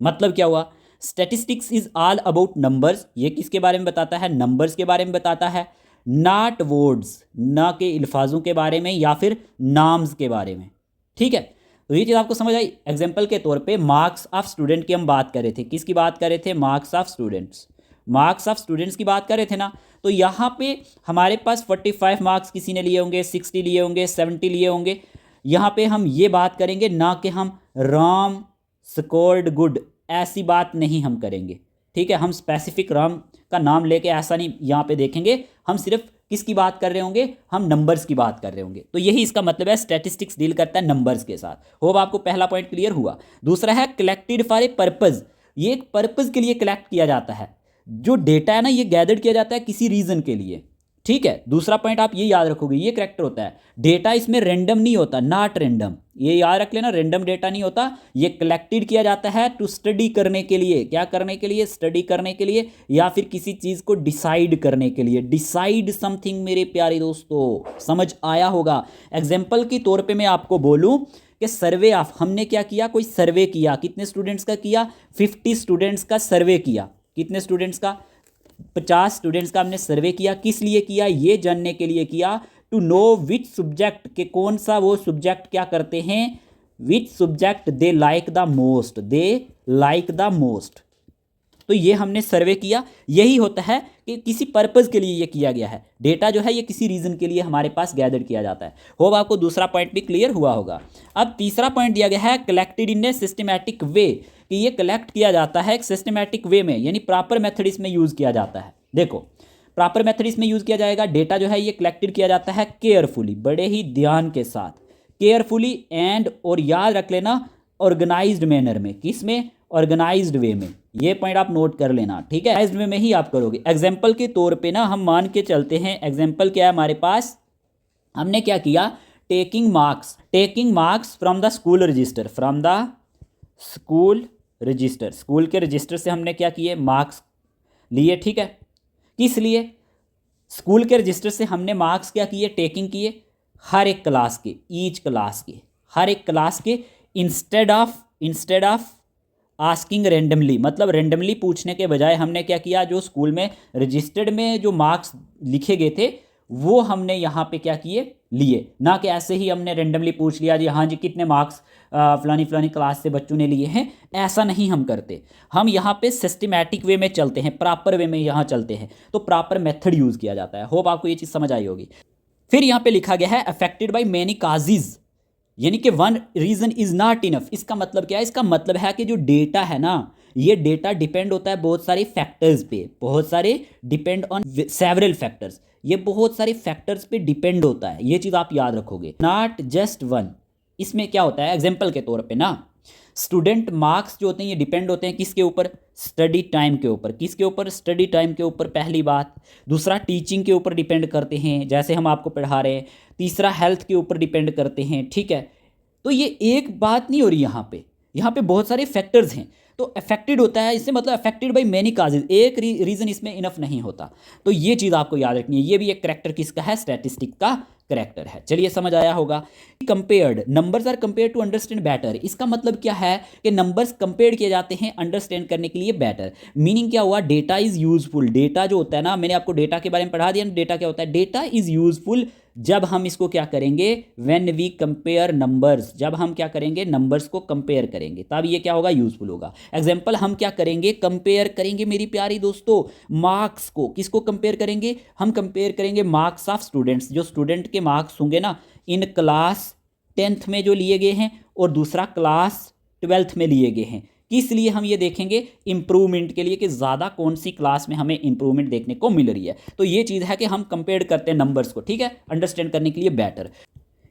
मतलब क्या हुआ? Statistics is all about numbers. ये किसके बारे में बताता है? नंबर्स के बारे में बताता है। नॉट वर्ड्स, ना के अल्फाजों के बारे में या फिर नाम्स के बारे में। ठीक है, तो ये चीज़ आपको समझ आई। एग्जाम्पल के तौर पे मार्क्स ऑफ स्टूडेंट की हम बात कर रहे थे। किसकी बात कर रहे थे? Marks of students. Marks of students की बात कर रहे थे ना। तो यहाँ पे हमारे पास 45 मार्क्स किसी ने लिए होंगे, 60 लिए होंगे, 70 लिए होंगे। यहाँ पे हम ये बात करेंगे ना कि हम राम स्कोर्ड गुड, ऐसी बात नहीं हम करेंगे। ठीक है, हम स्पेसिफिक राम का नाम लेके ऐसा नहीं यहाँ पे देखेंगे। हम सिर्फ किसकी बात कर रहे होंगे? हम नंबर्स की बात कर रहे होंगे। तो यही इसका मतलब है, स्टैटिस्टिक्स डील करता है नंबर्स के साथ। होप आपको पहला पॉइंट क्लियर हुआ। दूसरा है कलेक्टेड फॉर ए पर्पज। ये एक पर्पज के लिए कलेक्ट किया जाता है। जो डेटा है ना, ये गैदर्ड किया जाता है किसी रीजन के लिए। ठीक है, दूसरा पॉइंट आप ये याद रखोगे, ये करेक्टर होता है। डेटा इसमें रैंडम नहीं होता, नॉट रैंडम। ये याद रख लेना, रैंडम डेटा नहीं होता। ये कलेक्टेड किया जाता है टू स्टडी करने के लिए। क्या करने के लिए? स्टडी करने के लिए, या फिर किसी चीज़ को डिसाइड करने के लिए। डिसाइड समथिंग मेरे प्यारे दोस्तों, समझ आया होगा। एग्जाम्पल के तौर पे मैं आपको बोलूं कि सर्वे ऑफ, हमने क्या किया, कोई सर्वे किया, कितने स्टूडेंट्स का किया, 50 स्टूडेंट्स का सर्वे किया, कितने स्टूडेंट्स का, 50 स्टूडेंट्स का हमने सर्वे किया। किस लिए किया, ये जानने के लिए किया, टू नो विच सब्जेक्ट, के कौन सा वो सब्जेक्ट क्या करते हैं, which subject they like the most, they like the most. तो ये हमने सर्वे किया, यही होता है कि किसी पर्पज़ के लिए ये किया गया है। डेटा जो है ये किसी रीज़न के लिए हमारे पास गैदर किया जाता है। होप आपको दूसरा पॉइंट भी क्लियर हुआ होगा। अब तीसरा पॉइंट दिया गया है collected in A systematic way, कि ये कलेक्ट किया जाता है एक सिस्टमैटिक वे में, यानी प्रॉपर मेथड इसमें यूज़ किया जाता है। देखो प्रॉपर मेथड इसमें यूज़ किया जाएगा। डेटा जो है ये कलेक्टेड किया जाता है केयरफुली, बड़े ही ध्यान के साथ, केयरफुली एंड, और याद रख लेना ऑर्गेनाइज्ड मैनर में, किस में, ऑर्गेनाइज्ड वे में। ये पॉइंट आप नोट कर लेना, ठीक है, ऑर्गेनाइज्ड वे में ही आप करोगे। एग्जाम्पल के तौर पे ना हम मान के चलते हैं, एग्जाम्पल क्या है हमारे पास, हमने क्या किया, taking marks from the school register, from the school register, school के रजिस्टर से हमने क्या किए, मार्क्स लिए, ठीक है। किस लिए, स्कूल के रजिस्टर से हमने मार्क्स क्या किए, टेकिंग किए, हर एक क्लास के, ईच क्लास के, हर एक क्लास के, इंस्टेड ऑफ आस्किंग रेंडमली, मतलब रेंडमली पूछने के बजाय हमने क्या किया, जो स्कूल में रजिस्टर्ड में जो मार्क्स लिखे गए थे वो हमने यहाँ पे क्या किए, लिए। ना कि ऐसे ही हमने रेंडमली पूछ लिया जी हाँ जी कितने मार्क्स फलानी क्लास से बच्चों ने लिए हैं, ऐसा नहीं हम करते। हम यहाँ पे सिस्टमैटिक वे में चलते हैं, प्रॉपर वे में यहाँ चलते हैं, तो प्रॉपर मेथड यूज़ किया जाता है। होप आपको ये चीज़ समझ आई होगी। फिर यहाँ पे लिखा गया है अफेक्टेड बाई मैनी काजेज, यानी कि one reason is not enough. इसका मतलब क्या है, इसका मतलब है कि जो डेटा है ना, ये डेटा डिपेंड होता है बहुत सारे फैक्टर्स पे, बहुत सारे डिपेंड ऑन सेवरल फैक्टर्स, ये बहुत सारे फैक्टर्स पे डिपेंड होता है, ये चीज़ आप याद रखोगे, नॉट जस्ट वन। इसमें क्या होता है, एग्जाम्पल के तौर पे ना, स्टूडेंट मार्क्स जो होते हैं ये डिपेंड होते हैं किसके ऊपर, स्टडी टाइम के ऊपर, किसके ऊपर, स्टडी टाइम के ऊपर, पहली बात। दूसरा टीचिंग के ऊपर डिपेंड करते हैं, जैसे हम आपको पढ़ा रहे हैं। तीसरा हेल्थ के ऊपर डिपेंड करते हैं, ठीक है। तो ये एक बात नहीं हो रही यहाँ पे बहुत सारे फैक्टर्स हैं, तो अफेक्टेड होता है, इससे मतलब अफेक्टेड बाई मैनी काजेज, एक रीज़न इसमें इनफ नहीं होता। तो ये चीज़ आपको याद रखनी है, ये भी एक करैक्टर किसका है, स्टैटिस्टिक का करैक्टर है। चलिए समझ आया होगा। Compared, numbers are compare to understand better, इसका मतलब क्या है कि नंबर्स कंपेयर किए जाते हैं अंडरस्टैंड करने के लिए बेटर। मीनिंग क्या हुआ, डेटा इज़ यूजफुल, डेटा जो होता है ना, मैंने आपको डेटा के बारे में पढ़ा दिया, डेटा क्या होता है, डेटा इज़ यूजफुल जब हम इसको क्या करेंगे, व्हेन वी कंपेयर नंबर्स, जब हम क्या करेंगे, नंबर्स को कंपेयर करेंगे, तब ये क्या होगा, यूजफुल होगा। एग्जाम्पल हम क्या करेंगे, कंपेयर करेंगे मेरी प्यारी दोस्तों, मार्क्स को, किसको कंपेयर करेंगे, हम कंपेयर करेंगे मार्क्स ऑफ स्टूडेंट्स, जो स्टूडेंट के मार्क्स होंगे ना इन क्लास 10th में जो लिए गए हैं, और दूसरा क्लास 12th में लिए गए हैं। किस लिए हम ये देखेंगे, इंप्रूवमेंट के लिए, कि ज़्यादा कौन सी क्लास में हमें इंप्रूवमेंट देखने को मिल रही है। तो ये चीज़ है कि हम कंपेयर करते हैं नंबर्स को, ठीक है, अंडरस्टैंड करने के लिए बेटर।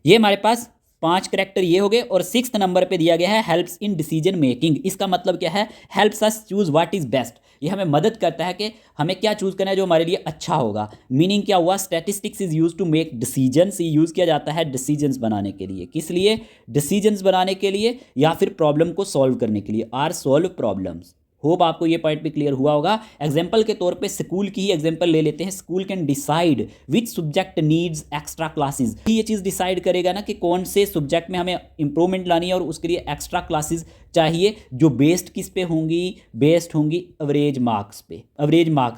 ये हमारे पास 5 करैक्टर ये हो गए। और 6th नंबर पे दिया गया है हेल्प्स इन डिसीजन मेकिंग। इसका मतलब क्या है, helps us choose what is best, ये हमें मदद करता है कि हमें क्या चूज़ करना है जो हमारे लिए अच्छा होगा। मीनिंग क्या हुआ, statistics is use to make decisions, ये यूज़ किया जाता है डिसीजंस बनाने के लिए। किस लिए, डिसीजंस बनाने के लिए, या फिर प्रॉब्लम को सॉल्व करने के लिए, आर सॉल्व प्रॉब्लम्स। होप आपको ये पॉइंट भी क्लियर हुआ होगा। एग्जाम्पल के तौर पे स्कूल की ही एग्जाम्पल ले लेते हैं। School can decide which subject needs extra classes, ये चीज़ डिसाइड करेगा ना कि कौन से सब्जेक्ट में हमें इंप्रूवमेंट लानी है और उसके लिए एक्स्ट्रा क्लासेस चाहिए, जो बेस्ड किस पे होंगी, बेस्ड होंगी एवरेज मार्क्स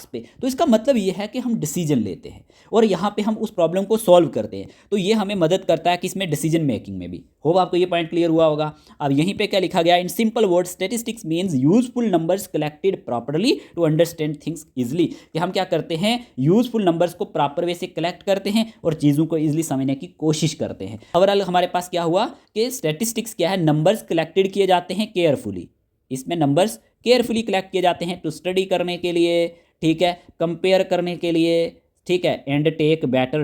पे। तो इसका मतलब ये है कि हम डिसीजन लेते हैं और यहाँ पे हम उस प्रॉब्लम को सॉल्व करते हैं, तो ये हमें मदद करता है किसमें, डिसीजन मेकिंग में भी। होप आपको ये पॉइंट क्लियर हुआ होगा। अब यहीं पे क्या लिखा गया, in simple word statistics means useful numbers collected properly to understand things easily, कि हम क्या करते हैं, यूजफुल नंबर्स को प्रॉपर वे से कलेक्ट करते हैं और चीज़ों को इजिली समझने की कोशिश करते हैं। ओवरऑल हमारे पास क्या हुआ कि स्टैटिस्टिक्स क्या है, नंबर्स कलेक्टेड किए जाते हैं केयरफुली, इसमें नंबर्स केयरफुली कलेक्ट किए जाते हैं टू स्टडी करने के लिए, ठीक है, कंपेयर करने के लिए, ठीक है, and take better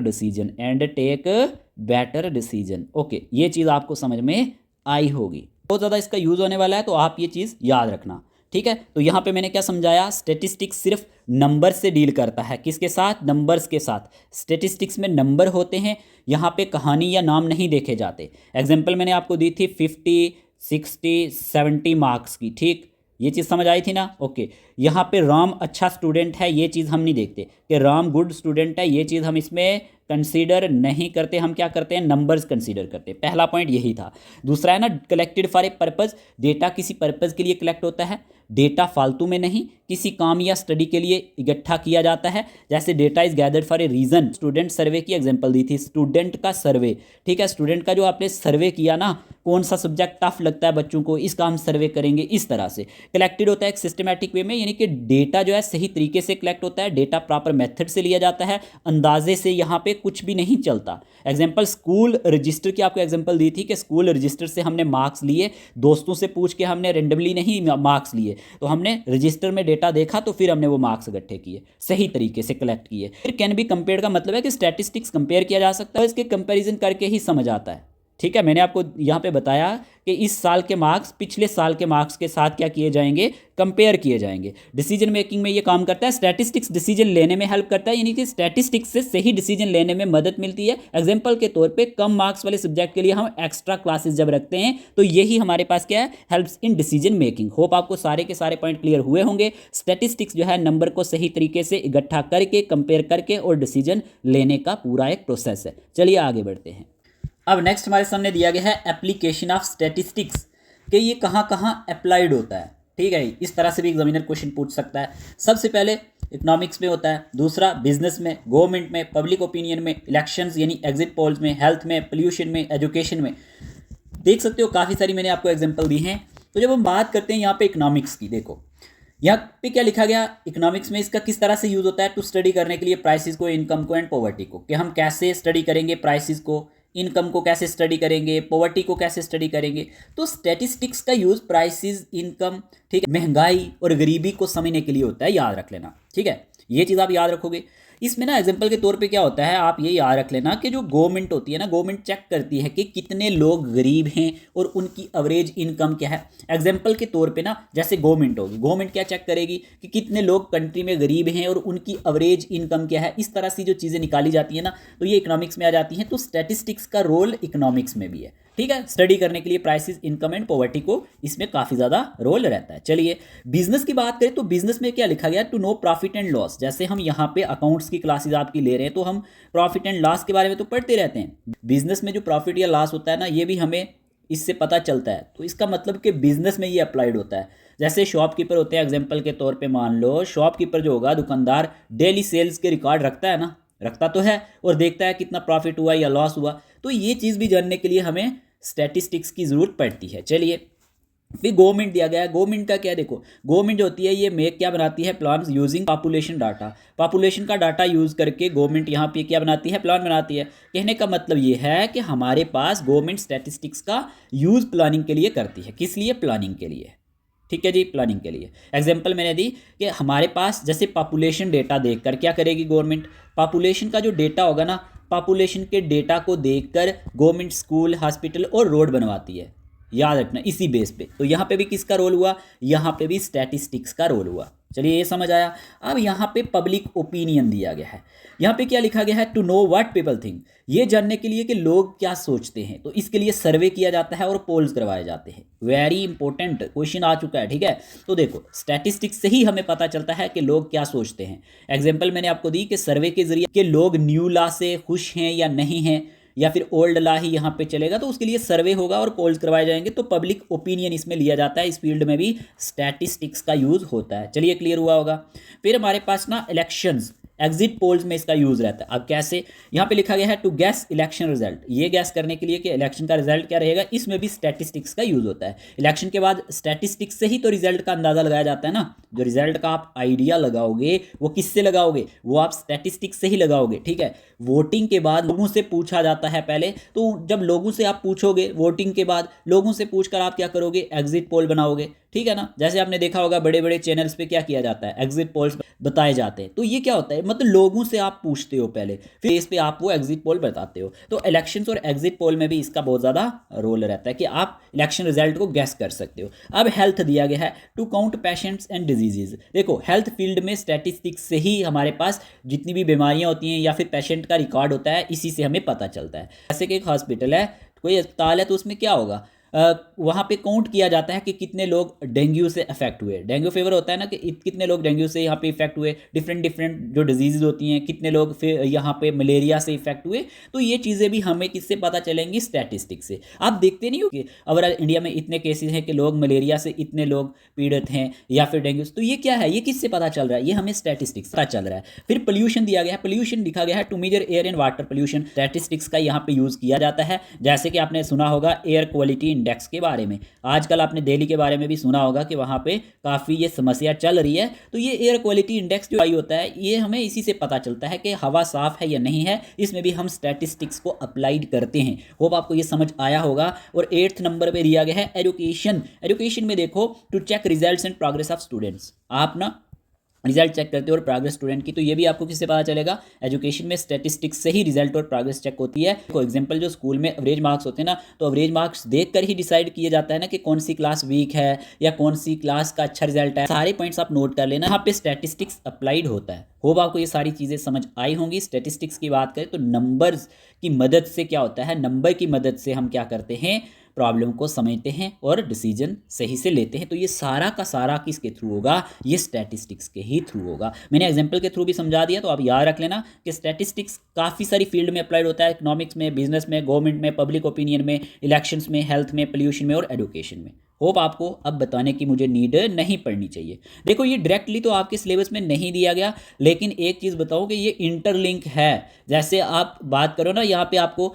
decision. Okay, ये चीज़ आपको समझ में आई होगी। बहुत ज़्यादा इसका यूज़ होने वाला है, तो आप ये चीज़ याद रखना, ठीक है। तो यहाँ पे मैंने क्या समझाया, स्टैटिस्टिक्स सिर्फ नंबर से डील करता है, किसके साथ, नंबर्स के साथ। स्टैटिस्टिक्स में नंबर होते हैं, यहाँ पे कहानी या नाम नहीं देखे जाते। एग्जाम्पल मैंने आपको दी थी 50, 60, 70 मार्क्स की, ठीक, ये चीज़ समझ आई थी ना। ओके, यहाँ पे राम अच्छा स्टूडेंट है, ये चीज़ हम नहीं देखते कि राम गुड स्टूडेंट है, ये चीज़ हम इसमें कंसीडर नहीं करते, हम क्या करते हैं, नंबर्स कंसीडर करते हैं। पहला पॉइंट यही था। दूसरा है ना, collected for a purpose, data किसी पर्पज़ के लिए कलेक्ट होता है, डेटा फालतू में नहीं, किसी काम या स्टडी के लिए इकट्ठा किया जाता है। जैसे data is gathered for a reason, student survey की एग्जांपल दी थी, स्टूडेंट का सर्वे, ठीक है, स्टूडेंट का जो आपने सर्वे किया ना, कौन सा सब्जेक्ट टफ लगता है बच्चों को, इसका हम सर्वे करेंगे। इस तरह से कलेक्टेड होता है एक सिस्टमैटिक वे में, यानी कि डेटा जो है सही तरीके से कलेक्ट होता है, डेटा प्रॉपर मेथड से लिया जाता है, अंदाजे से यहाँ पे कुछ भी नहीं चलता। एग्जाम्पल स्कूल रजिस्टर की आपको एग्जाम्पल दी थी कि स्कूल रजिस्टर से हमने मार्क्स लिए, दोस्तों से पूछ के हमने रेंडमली नहीं मार्क्स लिए, तो हमने रजिस्टर में डेटा देखा तो फिर हमने वो मार्क्स इकट्ठे किए, सही तरीके से कलेक्ट किए। फिर कैन बी कंपेयर का मतलब है कि स्टैटिस्टिक्स कंपेयर किया जा सकता है, इसके कंपैरिजन करके ही समझ आता है। ठीक है, मैंने आपको यहाँ पे बताया कि इस साल के मार्क्स पिछले साल के मार्क्स के साथ क्या किए जाएंगे, कंपेयर किए जाएंगे। डिसीजन मेकिंग में ये काम करता है। स्टैटिस्टिक्स डिसीजन लेने में हेल्प करता है, यानी कि स्टैटिस्टिक्स से सही डिसीजन लेने में मदद मिलती है। एग्जांपल के तौर पे कम मार्क्स वाले सब्जेक्ट के लिए हम एक्स्ट्रा क्लासेस जब रखते हैं तो यही हमारे पास क्या है, helps in decision making. Hope आपको सारे के सारे पॉइंट क्लियर हुए होंगे। स्टैटिस्टिक्स जो है नंबर को सही तरीके से इकट्ठा करके, कंपेयर करके और डिसीजन लेने का पूरा एक प्रोसेस है। चलिए आगे बढ़ते हैं। अब नेक्स्ट हमारे सामने दिया गया है एप्लीकेशन ऑफ स्टैटिस्टिक्स, कि ये कहाँ कहाँ अप्लाइड होता है। ठीक है, इस तरह से भी एग्जामिनर क्वेश्चन पूछ सकता है। सबसे पहले इकोनॉमिक्स में होता है, दूसरा बिजनेस में, गवर्नमेंट में, पब्लिक ओपिनियन में, इलेक्शंस यानी एग्जिट पोल्स में, हेल्थ में, पोल्यूशन में, एजुकेशन में। देख सकते हो काफ़ी सारी मैंने आपको एग्जाम्पल दी हैं। तो जब हम बात करते हैं यहाँ पे इकोनॉमिक्स की, देखो यहाँ पे क्या लिखा गया, इकोनॉमिक्स में इसका किस तरह से यूज होता है, टू स्टडी करने के लिए प्राइसेस को, इनकम को एंड पॉवर्टी को, कि हम कैसे स्टडी करेंगे प्राइसेस को, इनकम को कैसे स्टडी करेंगे, पॉवर्टी को कैसे स्टडी करेंगे। तो स्टैटिस्टिक्स का यूज प्राइसेस, इनकम, ठीक है, महंगाई और गरीबी को समझने के लिए होता है, याद रख लेना। ठीक है, ये चीज़ आप याद रखोगे। इसमें ना एग्जांपल के तौर पे क्या होता है, आप ये याद रख लेना कि जो गवर्नमेंट होती है ना, गवर्नमेंट चेक करती है कि कितने लोग गरीब हैं और उनकी एवरेज इनकम क्या है। एग्जांपल के तौर पे ना, जैसे गवर्नमेंट होगी, गवर्नमेंट क्या चेक करेगी कि कितने लोग कंट्री में गरीब हैं और उनकी एवरेज इनकम क्या है। इस तरह से जो चीज़ें निकाली जाती है ना, तो ये इकोनॉमिक्स में आ जाती हैं। तो स्टैटिस्टिक्स का रोल इकोनॉमिक्स में भी है। ठीक है, स्टडी करने के लिए प्राइसेस, इनकम एंड पॉवर्टी को इसमें काफ़ी ज़्यादा रोल रहता है। चलिए बिजनेस की बात करें तो बिजनेस में क्या लिखा गया, to know profit and loss. जैसे हम यहाँ पे अकाउंट्स की क्लासेस आपकी ले रहे हैं तो हम प्रॉफिट एंड लॉस के बारे में तो पढ़ते रहते हैं। बिजनेस में जो प्रॉफिट या लॉस होता है ना, ये भी हमें इससे पता चलता है। तो इसका मतलब कि बिजनेस में ये अप्लाइड होता है। जैसे शॉपकीपर होते हैं, एग्जाम्पल के तौर पर मान लो शॉपकीपर जो होगा, दुकानदार, डेली सेल्स के रिकॉर्ड रखता है ना, रखता तो है, और देखता है कितना प्रॉफिट हुआ या लॉस हुआ। तो ये चीज़ भी जानने के लिए हमें स्टैटिस्टिक्स की ज़रूरत पड़ती है। चलिए फिर गवर्नमेंट दिया गया है। गवर्नमेंट का क्या, देखो गवर्नमेंट जो होती है ये मेक क्या बनाती है, plan using population data. Population का डाटा यूज़ करके गवर्नमेंट यहाँ पे क्या बनाती है, प्लान बनाती है। कहने का मतलब ये है कि हमारे पास गवर्नमेंट स्टैटिस्टिक्स का यूज़ प्लानिंग के लिए करती है। किस लिए, प्लानिंग के लिए। ठीक है जी, प्लानिंग के लिए। एग्जाम्पल मैंने दी कि हमारे पास जैसे पॉपुलेशन डेटा देखकर क्या करेगी गवर्नमेंट, पॉपुलेशन का जो डेटा होगा ना, पॉपुलेशन के डेटा को देखकर गवर्नमेंट स्कूल, हॉस्पिटल और रोड बनवाती है। याद रखना इसी बेस पे। तो यहाँ पे भी किसका रोल हुआ, यहाँ पे भी स्टैटिस्टिक्स का रोल हुआ। चलिए ये समझ आया। अब यहाँ पे पब्लिक ओपिनियन दिया गया है। यहाँ पे क्या लिखा गया है, to know what people think, ये जानने के लिए कि लोग क्या सोचते हैं। तो इसके लिए सर्वे किया जाता है और पोल्स करवाए जाते हैं। वेरी इंपॉर्टेंट क्वेश्चन आ चुका है। ठीक है, तो देखो स्टैटिस्टिक्स से ही हमें पता चलता है कि लोग क्या सोचते हैं। एग्जाम्पल मैंने आपको दी कि सर्वे के जरिए कि लोग न्यू लॉ से खुश हैं या नहीं हैं, या फिर ओल्ड लॉ ही यहाँ पे चलेगा, तो उसके लिए सर्वे होगा और पोल्स करवाए जाएंगे। तो पब्लिक ओपिनियन इसमें लिया जाता है। इस फील्ड में भी स्टैटिस्टिक्स का यूज़ होता है। चलिए क्लियर हुआ होगा। फिर हमारे पास ना इलेक्शंस, एग्जिट पोल्स में इसका यूज़ रहता है। अब कैसे, यहाँ पे लिखा गया है टू गैस इलेक्शन रिजल्ट, ये गैस करने के लिए कि इलेक्शन का रिजल्ट क्या रहेगा, इसमें भी स्टैटिस्टिक्स का यूज़ होता है। इलेक्शन के बाद स्टैटिस्टिक्स से ही तो रिजल्ट का अंदाज़ा लगाया जाता है ना। जो रिजल्ट का आप आइडिया लगाओगे वो किससे लगाओगे, वो आप स्टैटिस्टिक्स से ही लगाओगे। ठीक है, वोटिंग के बाद लोगों से पूछा जाता है पहले, तो जब लोगों से आप पूछोगे, वोटिंग के बाद लोगों से पूछकर आप क्या करोगे, एग्जिट पोल बनाओगे। ठीक है ना, जैसे आपने देखा होगा बड़े बड़े चैनल्स पे क्या किया जाता है, एग्जिट पोल्स बताए जाते हैं। तो ये क्या होता है, मतलब लोगों से आप पूछते हो पहले, फिर इस पे आप वो एग्जिट पोल बताते हो। तो इलेक्शंस और एग्जिट पोल में भी इसका बहुत ज़्यादा रोल रहता है कि आप इलेक्शन रिजल्ट को गैस कर सकते हो। अब हेल्थ दिया गया है, to count patients and diseases. देखो हेल्थ फील्ड में स्टैटिस्टिक्स से ही हमारे पास जितनी भी बीमारियां होती हैं या फिर पेशेंट का रिकॉर्ड होता है, इसी से हमें पता चलता है। जैसे कि एक हॉस्पिटल है, कोई अस्पताल है, तो उसमें क्या होगा, वहाँ पे काउंट किया जाता है कि कितने लोग डेंगू से अफेक्ट हुए। डेंगू फीवर होता है ना कि कितने लोग डेंगू से यहाँ पे इफेक्ट हुए, डिफरेंट डिफरेंट जो डिजीज़ होती हैं, कितने लोग फिर यहाँ पे मलेरिया से इफेक्ट हुए। तो ये चीज़ें भी हमें किससे पता चलेंगी, स्टैटिस्टिक्स से। आप देखते नहीं हो कि अगर इंडिया में इतने केसेस हैं कि लोग मलेरिया से इतने लोग पीड़ित हैं या फिर डेंगू, तो ये क्या है, ये किससे पता चल रहा है, ये हमें स्टैटिस्टिक्स पता चल रहा है। फिर पोल्यूशन दिया गया है, पोल्यूशन लिखा गया है to measure air and water pollution, statistics का यहाँ पे यूज़ किया जाता है। जैसे कि आपने सुना होगा एयर क्वालिटी इंडेक्स के बारे में, आजकल आपने दिल्ली के बारे में भी सुना होगा कि वहाँ पे काफ़ी ये समस्या चल रही है। तो ये एयर क्वालिटी इंडेक्स जो आई होता है, ये हमें इसी से पता चलता है कि हवा साफ़ है या नहीं है। इसमें भी हम स्टैटिस्टिक्स को अप्लाइड करते हैं। होप आपको ये समझ आया होगा। और 8th नंबर पे दिया गया है एजुकेशन। एजुकेशन में देखो, to check results and progress of students, आप ना रिजल्ट चेक करते हो और प्रोग्रेस स्टूडेंट की, तो ये भी आपको किससे पता चलेगा, एजुकेशन में स्टैटिस्टिक्स से ही रिजल्ट और प्रोग्रेस चेक होती है। फॉर एग्जांपल जो स्कूल में एवरेज मार्क्स होते हैं ना, तो एवरेज मार्क्स देखकर ही डिसाइड किया जाता है ना कि कौन सी क्लास वीक है या कौन सी क्लास का अच्छा रिजल्ट है। सारे पॉइंट्स आप नोट कर लेना, यहाँ पे स्टैटिस्टिक्स अप्लाइड होता है। होप आपको ये सारी चीज़ें समझ आई होंगी। स्टैटिस्टिक्स की बात करें तो नंबर्स की मदद से क्या होता है, नंबर की मदद से हम क्या करते हैं, प्रॉब्लम को समझते हैं और डिसीजन सही से लेते हैं। तो ये सारा का सारा किसके थ्रू होगा, ये स्टैटिस्टिक्स के ही थ्रू होगा। मैंने एग्जांपल के थ्रू भी समझा दिया, तो आप याद रख लेना कि स्टैटिस्टिक्स काफ़ी सारी फील्ड में अप्लाइड होता है, इकोनॉमिक्स में, बिजनेस में, गवर्नमेंट में, पब्लिक ओपिनियन में, इलेक्शंस में, हेल्थ में, पोल्यूशन में और एजुकेशन में। होप आपको अब बताने की मुझे नीड नहीं पड़नी चाहिए। देखो ये डायरेक्टली तो आपके सिलेबस में नहीं दिया गया, लेकिन एक चीज़ बताओ कि ये इंटरलिंक है। जैसे आप बात करो ना, यहाँ पे आपको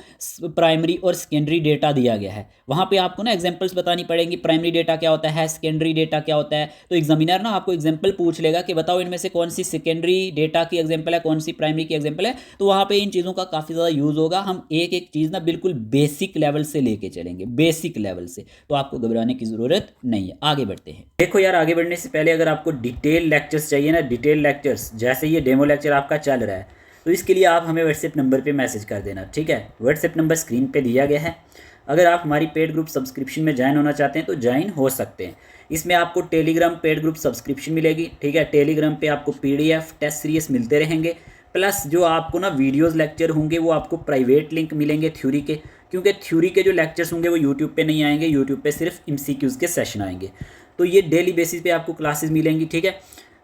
प्राइमरी और सेकेंडरी डेटा दिया गया है, वहाँ पे आपको ना एग्जांपल्स बतानी पड़ेंगी, प्राइमरी डेटा क्या होता है, सेकेंडरी डेटा क्या होता है। तो एग्जामिनर ना आपको एग्जांपल पूछ लेगा कि बताओ इनमें से कौन सी सेकेंडरी डेटा की एग्जांपल है, कौन सी प्राइमरी की एग्जांपल है। तो वहाँ पे इन चीज़ों का काफ़ी ज़्यादा यूज़ होगा। हम एक एक चीज़ ना बिल्कुल बेसिक लेवल से लेके चलेंगे, बेसिक लेवल से, तो आपको घबराने की ज़रूरत नहीं है। आगे बढ़ते हैं। देखो यार, आगे बढ़ने से पहले अगर आपको डिटेल लेक्चर्स चाहिए ना, डिटेल लेक्चर्स, जैसे ये डेमो लेक्चर आपका चल रहा है, तो इसके लिए आप हमें व्हाट्सएप नंबर पे मैसेज कर देना, ठीक है। व्हाट्सएप नंबर स्क्रीन पे दिया गया है। अगर आप हमारी पेड ग्रुप सब्सक्रिप्शन में ज्वाइन होना चाहते हैं तो ज्वाइन हो सकते हैं। इसमें आपको टेलीग्राम पेड ग्रुप सब्सक्रिप्शन मिलेगी, ठीक है। टेलीग्राम पे आपको PDF टेस्ट सीरीज मिलते रहेंगे, प्लस जो आपको ना वीडियोस लेक्चर होंगे वो आपको प्राइवेट लिंक मिलेंगे थ्योरी के, क्योंकि थ्योरी के जो लेक्चर्स होंगे वो यूट्यूब पे नहीं आएंगे, यूट्यूब पे सिर्फ MCQs के सेशन आएंगे। तो ये डेली बेसिस पे आपको क्लासेस मिलेंगी, ठीक है।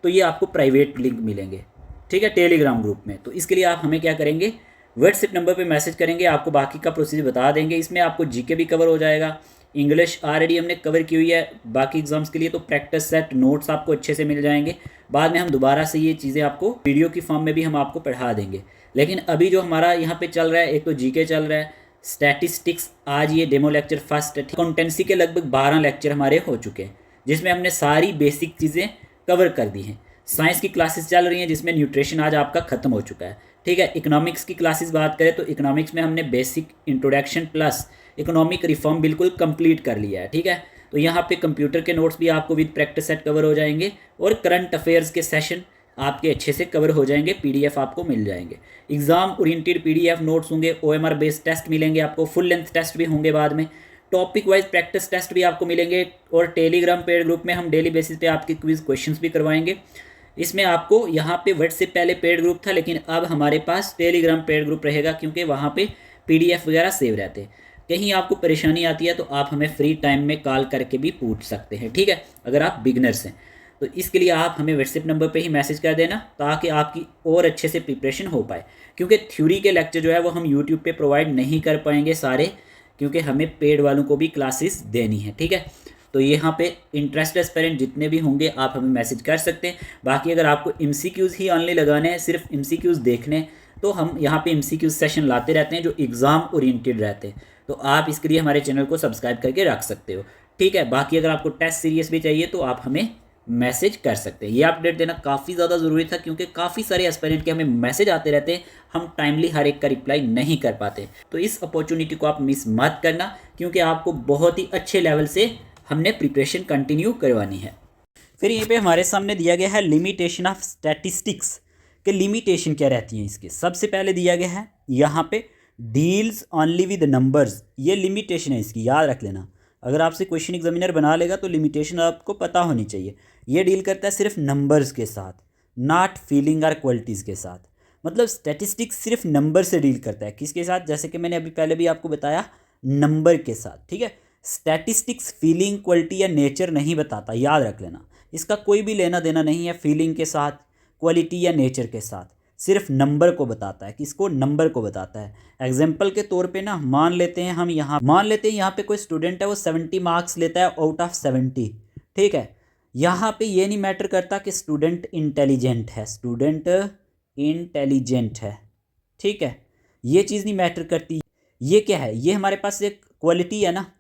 तो ये आपको प्राइवेट लिंक मिलेंगे, ठीक है, टेलीग्राम ग्रुप में। तो इसके लिए आप हमें क्या करेंगे, व्हाट्सएप नंबर पे मैसेज करेंगे, आपको बाकी का प्रोसीजर बता देंगे। इसमें आपको GK भी कवर हो जाएगा, इंग्लिश ऑलरेडी हमने कवर की हुई है बाकी एग्जाम्स के लिए, तो प्रैक्टिस सेट नोट्स आपको अच्छे से मिल जाएंगे। बाद में हम दोबारा से ये चीज़ें आपको वीडियो की फॉर्म में भी हम आपको पढ़ा देंगे। लेकिन अभी जो हमारा यहाँ पे चल रहा है, एक तो GK चल रहा है, स्टैटिस्टिक्स, आज ये डेमो लेक्चर फर्स्ट, अकाउंटेंसी के लगभग 12 लेक्चर हमारे हो चुके हैं, जिसमें हमने सारी बेसिक चीज़ें कवर कर दी हैं। साइंस की क्लासेस चल रही हैं, जिसमें न्यूट्रिशन आज आपका ख़त्म हो चुका है, ठीक है। इकोनॉमिक्स की क्लासेस बात करें तो इकोनॉमिक्स में हमने basic introduction plus economic reform बिल्कुल कंप्लीट कर लिया है, ठीक है। तो यहाँ पे कंप्यूटर के नोट्स भी आपको विद प्रैक्टिस सेट कवर हो जाएंगे, और करंट अफेयर्स के सेशन आपके अच्छे से कवर हो जाएंगे, PDF आपको मिल जाएंगे। एग्जाम ओरिएंटेड PDF नोट्स होंगे, OMR बेस्ड टेस्ट मिलेंगे आपको, फुल लेंथ टेस्ट भी होंगे बाद में, टॉपिक वाइज प्रैक्टिस टेस्ट भी आपको मिलेंगे, और टेलीग्राम पेड ग्रुप में हम डेली बेसिस पे आपके क्विज क्वेश्चंस भी करवाएंगे। इसमें आपको यहाँ पे व्हाट्सएप पहले पेड ग्रुप था, लेकिन अब हमारे पास टेलीग्राम पेड ग्रुप रहेगा, क्योंकि वहाँ पे PDF वगैरह सेव रहते हैं। कहीं आपको परेशानी आती है तो आप हमें फ्री टाइम में कॉल करके भी पूछ सकते हैं, ठीक है, अगर आप बिगनर्स हैं। तो इसके लिए आप हमें व्हाट्सएप नंबर पे ही मैसेज कर देना, ताकि आपकी और अच्छे से प्रिपरेशन हो पाए। क्योंकि थ्योरी के लेक्चर जो है वो हम यूट्यूब पे प्रोवाइड नहीं कर पाएंगे सारे, क्योंकि हमें पेड वालों को भी क्लासेस देनी है, ठीक है। तो यहाँ पे इंटरेस्टेड एस्पिरेंट जितने भी होंगे आप हमें मैसेज कर सकते हैं। बाकी अगर आपको MCQs ही ऑनली लगाने हैं, सिर्फ MCQs देखने, तो हम यहाँ पे MCQ सेशन लाते रहते हैं जो एग्ज़ाम ओरिएंटेड रहते हैं। तो आप इसके लिए हमारे चैनल को सब्सक्राइब करके रख सकते हो, ठीक है। बाकी अगर आपको टेस्ट सीरीज भी चाहिए तो आप हमें मैसेज कर सकते हैं। ये अपडेट देना काफ़ी ज़्यादा ज़रूरी था, क्योंकि काफ़ी सारे एस्पिरेंट के हमें मैसेज आते रहते हैं, हम टाइमली हर एक का रिप्लाई नहीं कर पाते। तो इस अपॉर्चुनिटी को आप मिस मत करना, क्योंकि आपको बहुत ही अच्छे लेवल से हमने प्रिपरेशन कंटिन्यू करवानी है। फिर यहीं पे हमारे सामने दिया गया है लिमिटेशन ऑफ स्टैटिस्टिक्स के लिमिटेशन क्या रहती हैं इसके। सबसे पहले दिया गया है यहाँ पे डील्स ओनली विद नंबर्स, ये लिमिटेशन है इसकी, याद रख लेना। अगर आपसे क्वेश्चन एग्जामिनर बना लेगा तो लिमिटेशन आपको पता होनी चाहिए। ये डील करता है सिर्फ नंबर्स के साथ, नॉट फीलिंग और क्वालिटीज़ के साथ। मतलब स्टैटिस्टिक्स सिर्फ नंबर से डील करता है, किसके साथ, जैसे कि मैंने अभी पहले भी आपको बताया, नंबर के साथ, ठीक है। स्टैटिस्टिक्स फीलिंग, क्वालिटी या नेचर नहीं बताता, याद रख लेना। इसका कोई भी लेना देना नहीं है फीलिंग के साथ, क्वालिटी या नेचर के साथ, सिर्फ नंबर को बताता है। किसको? नंबर को बताता है। एग्जाम्पल के तौर पे ना मान लेते हैं यहाँ पे कोई स्टूडेंट है, वो 70 मार्क्स लेता है आउट ऑफ 70, ठीक है। यहाँ पे ये नहीं मैटर करता कि स्टूडेंट इंटेलिजेंट है, ठीक है, ये चीज़ नहीं मैटर करती। ये क्या है? ये हमारे पास एक क्वालिटी है ना,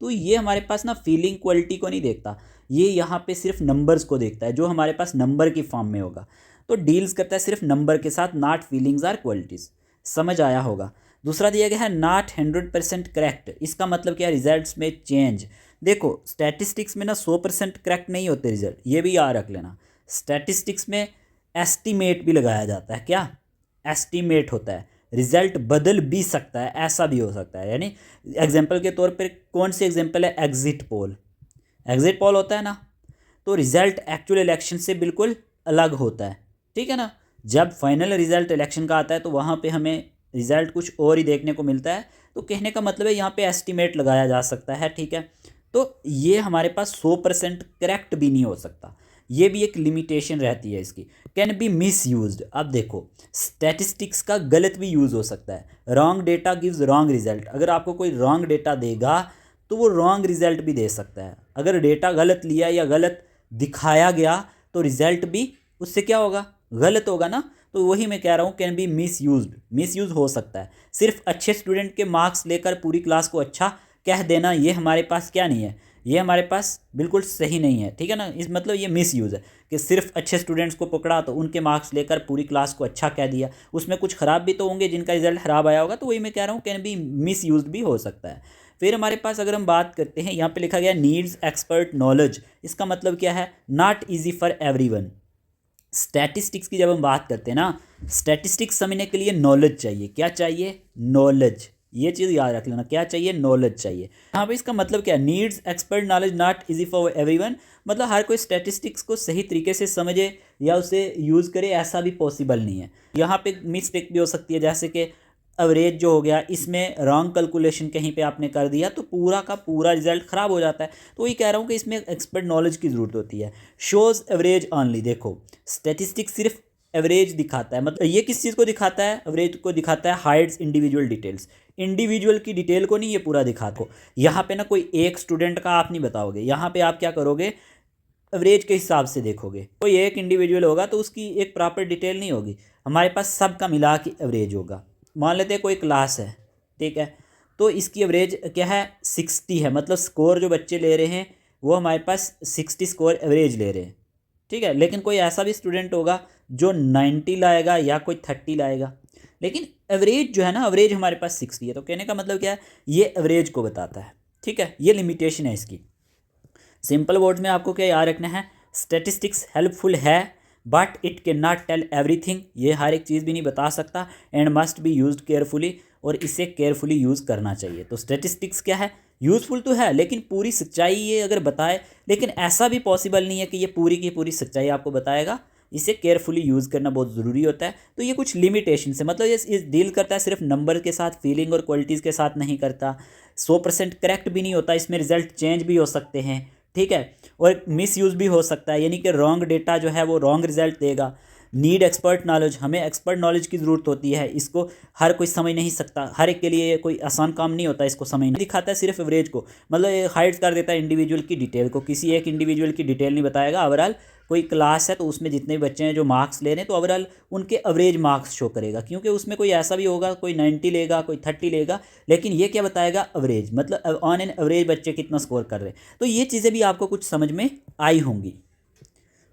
तो ये हमारे पास ना फीलिंग क्वालिटी को नहीं देखता, ये यहाँ पे सिर्फ नंबर्स को देखता है, जो हमारे पास नंबर की फॉर्म में होगा। तो डील्स करता है सिर्फ नंबर के साथ, नॉट फीलिंग्स आर क्वालिटीज़। समझ आया होगा। दूसरा दिया गया है नॉट 100% करेक्ट। इसका मतलब क्या? रिजल्ट्स में चेंज। देखो स्टैटिस्टिक्स में ना 100% करेक्ट नहीं होते रिजल्ट, ये भी याद रख लेना। स्टैटिस्टिक्स में एस्टीमेट भी लगाया जाता है। क्या? एस्टीमेट होता है। रिजल्ट बदल भी सकता है, ऐसा भी हो सकता है। यानी एग्जाम्पल के तौर पर कौन सी एग्जाम्पल है? एग्जिट पोल होता है ना, तो रिजल्ट एक्चुअल इलेक्शन से बिल्कुल अलग होता है, ठीक है ना। जब फाइनल रिजल्ट इलेक्शन का आता है तो वहाँ पे हमें रिजल्ट कुछ और ही देखने को मिलता है। तो कहने का मतलब है यहाँ पे एस्टीमेट लगाया जा सकता है, ठीक है। तो ये हमारे पास 100% करेक्ट भी नहीं हो सकता, ये भी एक लिमिटेशन रहती है इसकी। Can be miss used. अब देखो स्टैटिस्टिक्स का गलत भी यूज़ हो सकता है। Wrong data gives wrong result. अगर आपको कोई रॉन्ग डेटा देगा तो वो रॉन्ग रिजल्ट भी दे सकता है। अगर डेटा गलत लिया या गलत दिखाया गया तो रिजल्ट भी उससे क्या होगा? गलत होगा ना। तो वही मैं कह रहा हूँ, कैन बी मिस यूज हो सकता है। सिर्फ अच्छे स्टूडेंट के मार्क्स लेकर पूरी क्लास को अच्छा कह देना, ये हमारे पास क्या नहीं है, ये हमारे पास बिल्कुल सही नहीं है, ठीक है ना। इस मतलब ये मिस यूज़ है कि सिर्फ अच्छे स्टूडेंट्स को पकड़ा तो उनके मार्क्स लेकर पूरी क्लास को अच्छा कह दिया। उसमें कुछ ख़राब भी तो होंगे जिनका रिजल्ट ख़राब आया होगा, तो वही मैं कह रहा हूँ कैन बी मिस यूज भी हो सकता है। फिर हमारे पास अगर हम बात करते हैं, यहाँ पे लिखा गया नीड्स एक्सपर्ट नॉलेज। इसका मतलब क्या है? Not easy for everyone. Statistics की जब हम बात करते हैं ना, स्टैटिस्टिक्स समझने के लिए नॉलेज चाहिए। क्या चाहिए? नॉलेज। ये चीज़ याद रख लेना, क्या चाहिए? नॉलेज चाहिए। यहाँ पे इसका मतलब क्या है? Needs expert knowledge not easy for everyone. मतलब हर कोई स्टैटिस्टिक्स को सही तरीके से समझे या उसे यूज़ करे, ऐसा भी पॉसिबल नहीं है। यहाँ पे मिस्टेक भी हो सकती है, जैसे कि एवरेज जो हो गया, इसमें रॉन्ग कैलकुलेशन कहीं पे आपने कर दिया तो पूरा का पूरा रिजल्ट ख़राब हो जाता है। तो वही कह रहा हूँ कि इसमें एक्सपर्ट नॉलेज की ज़रूरत होती है। Shows average only. देखो स्टैटिस्टिक्स सिर्फ एवरेज दिखाता है, मतलब ये किस चीज़ को दिखाता है? एवरेज को दिखाता है। Hides individual details. इंडिविजुअल की डिटेल को नहीं ये पूरा दिखाता। यहाँ पे ना कोई एक स्टूडेंट का आप नहीं बताओगे, यहाँ पे आप क्या करोगे? एवरेज के हिसाब से देखोगे। कोई एक इंडिविजुअल होगा तो उसकी एक प्रॉपर डिटेल नहीं होगी, हमारे पास सबका मिला के एवरेज होगा। मान लेते हैं कोई क्लास है, ठीक है, तो इसकी एवरेज क्या है? 60 है। मतलब स्कोर जो बच्चे ले रहे हैं वो हमारे पास 60 स्कोर एवरेज ले रहे हैं, ठीक है। लेकिन कोई ऐसा भी स्टूडेंट होगा जो 90 लाएगा या कोई 30 लाएगा, लेकिन एवरेज जो है ना, एवरेज हमारे पास 60 है। तो कहने का मतलब क्या है? ये एवरेज को बताता है, ठीक है। ये लिमिटेशन है इसकी। सिंपल वर्ड्स में आपको क्या याद रखना है? स्टैटिस्टिक्स हेल्पफुल है but it can not tell everything. ये हर एक चीज़ भी नहीं बता सकता। And must be used carefully, और इसे केयरफुली यूज़ करना चाहिए। तो स्टैटिस्टिक्स क्या है? यूज़फुल तो है, लेकिन पूरी सच्चाई ये अगर बताए, लेकिन ऐसा भी पॉसिबल नहीं है कि ये पूरी की पूरी सच्चाई आपको बताएगा। इसे केयरफुली यूज़ करना बहुत ज़रूरी होता है। तो ये कुछ लिमिटेशन से, मतलब ये डील करता है सिर्फ नंबर के साथ, फीलिंग और क्वालिटीज़ के साथ नहीं करता। 100% करेक्ट भी नहीं होता, इसमें रिजल्ट चेंज भी हो सकते हैं, ठीक है। और मिस यूज़ भी हो सकता है, यानी कि रॉन्ग डेटा जो है वो रॉन्ग रिजल्ट देगा। Need expert knowledge. हमें एक्सपर्ट नॉलेज की ज़रूरत होती है, इसको हर कोई समझ नहीं सकता, हर एक के लिए कोई आसान काम नहीं होता इसको समझना। दिखाता है सिर्फ एवरेज को, मतलब हाइड कर देता है इंडिविजुअल की डिटेल को, किसी एक इंडिविजुअल की डिटेल नहीं बताएगा। ओवरऑल कोई क्लास है तो उसमें जितने भी बच्चे हैं जो मार्क्स ले रहे हैं, तो ओवरऑल उनके एवरेज मार्क्स शो करेगा, क्योंकि उसमें कोई ऐसा भी होगा कोई 90 लेगा, कोई 30 लेगा, लेकिन ये क्या बताएगा? एवरेज। मतलब ऑन एन एवरेज बच्चे कितना स्कोर कर रहे हैं। तो ये चीज़ें भी आपको कुछ समझ में आई होंगी।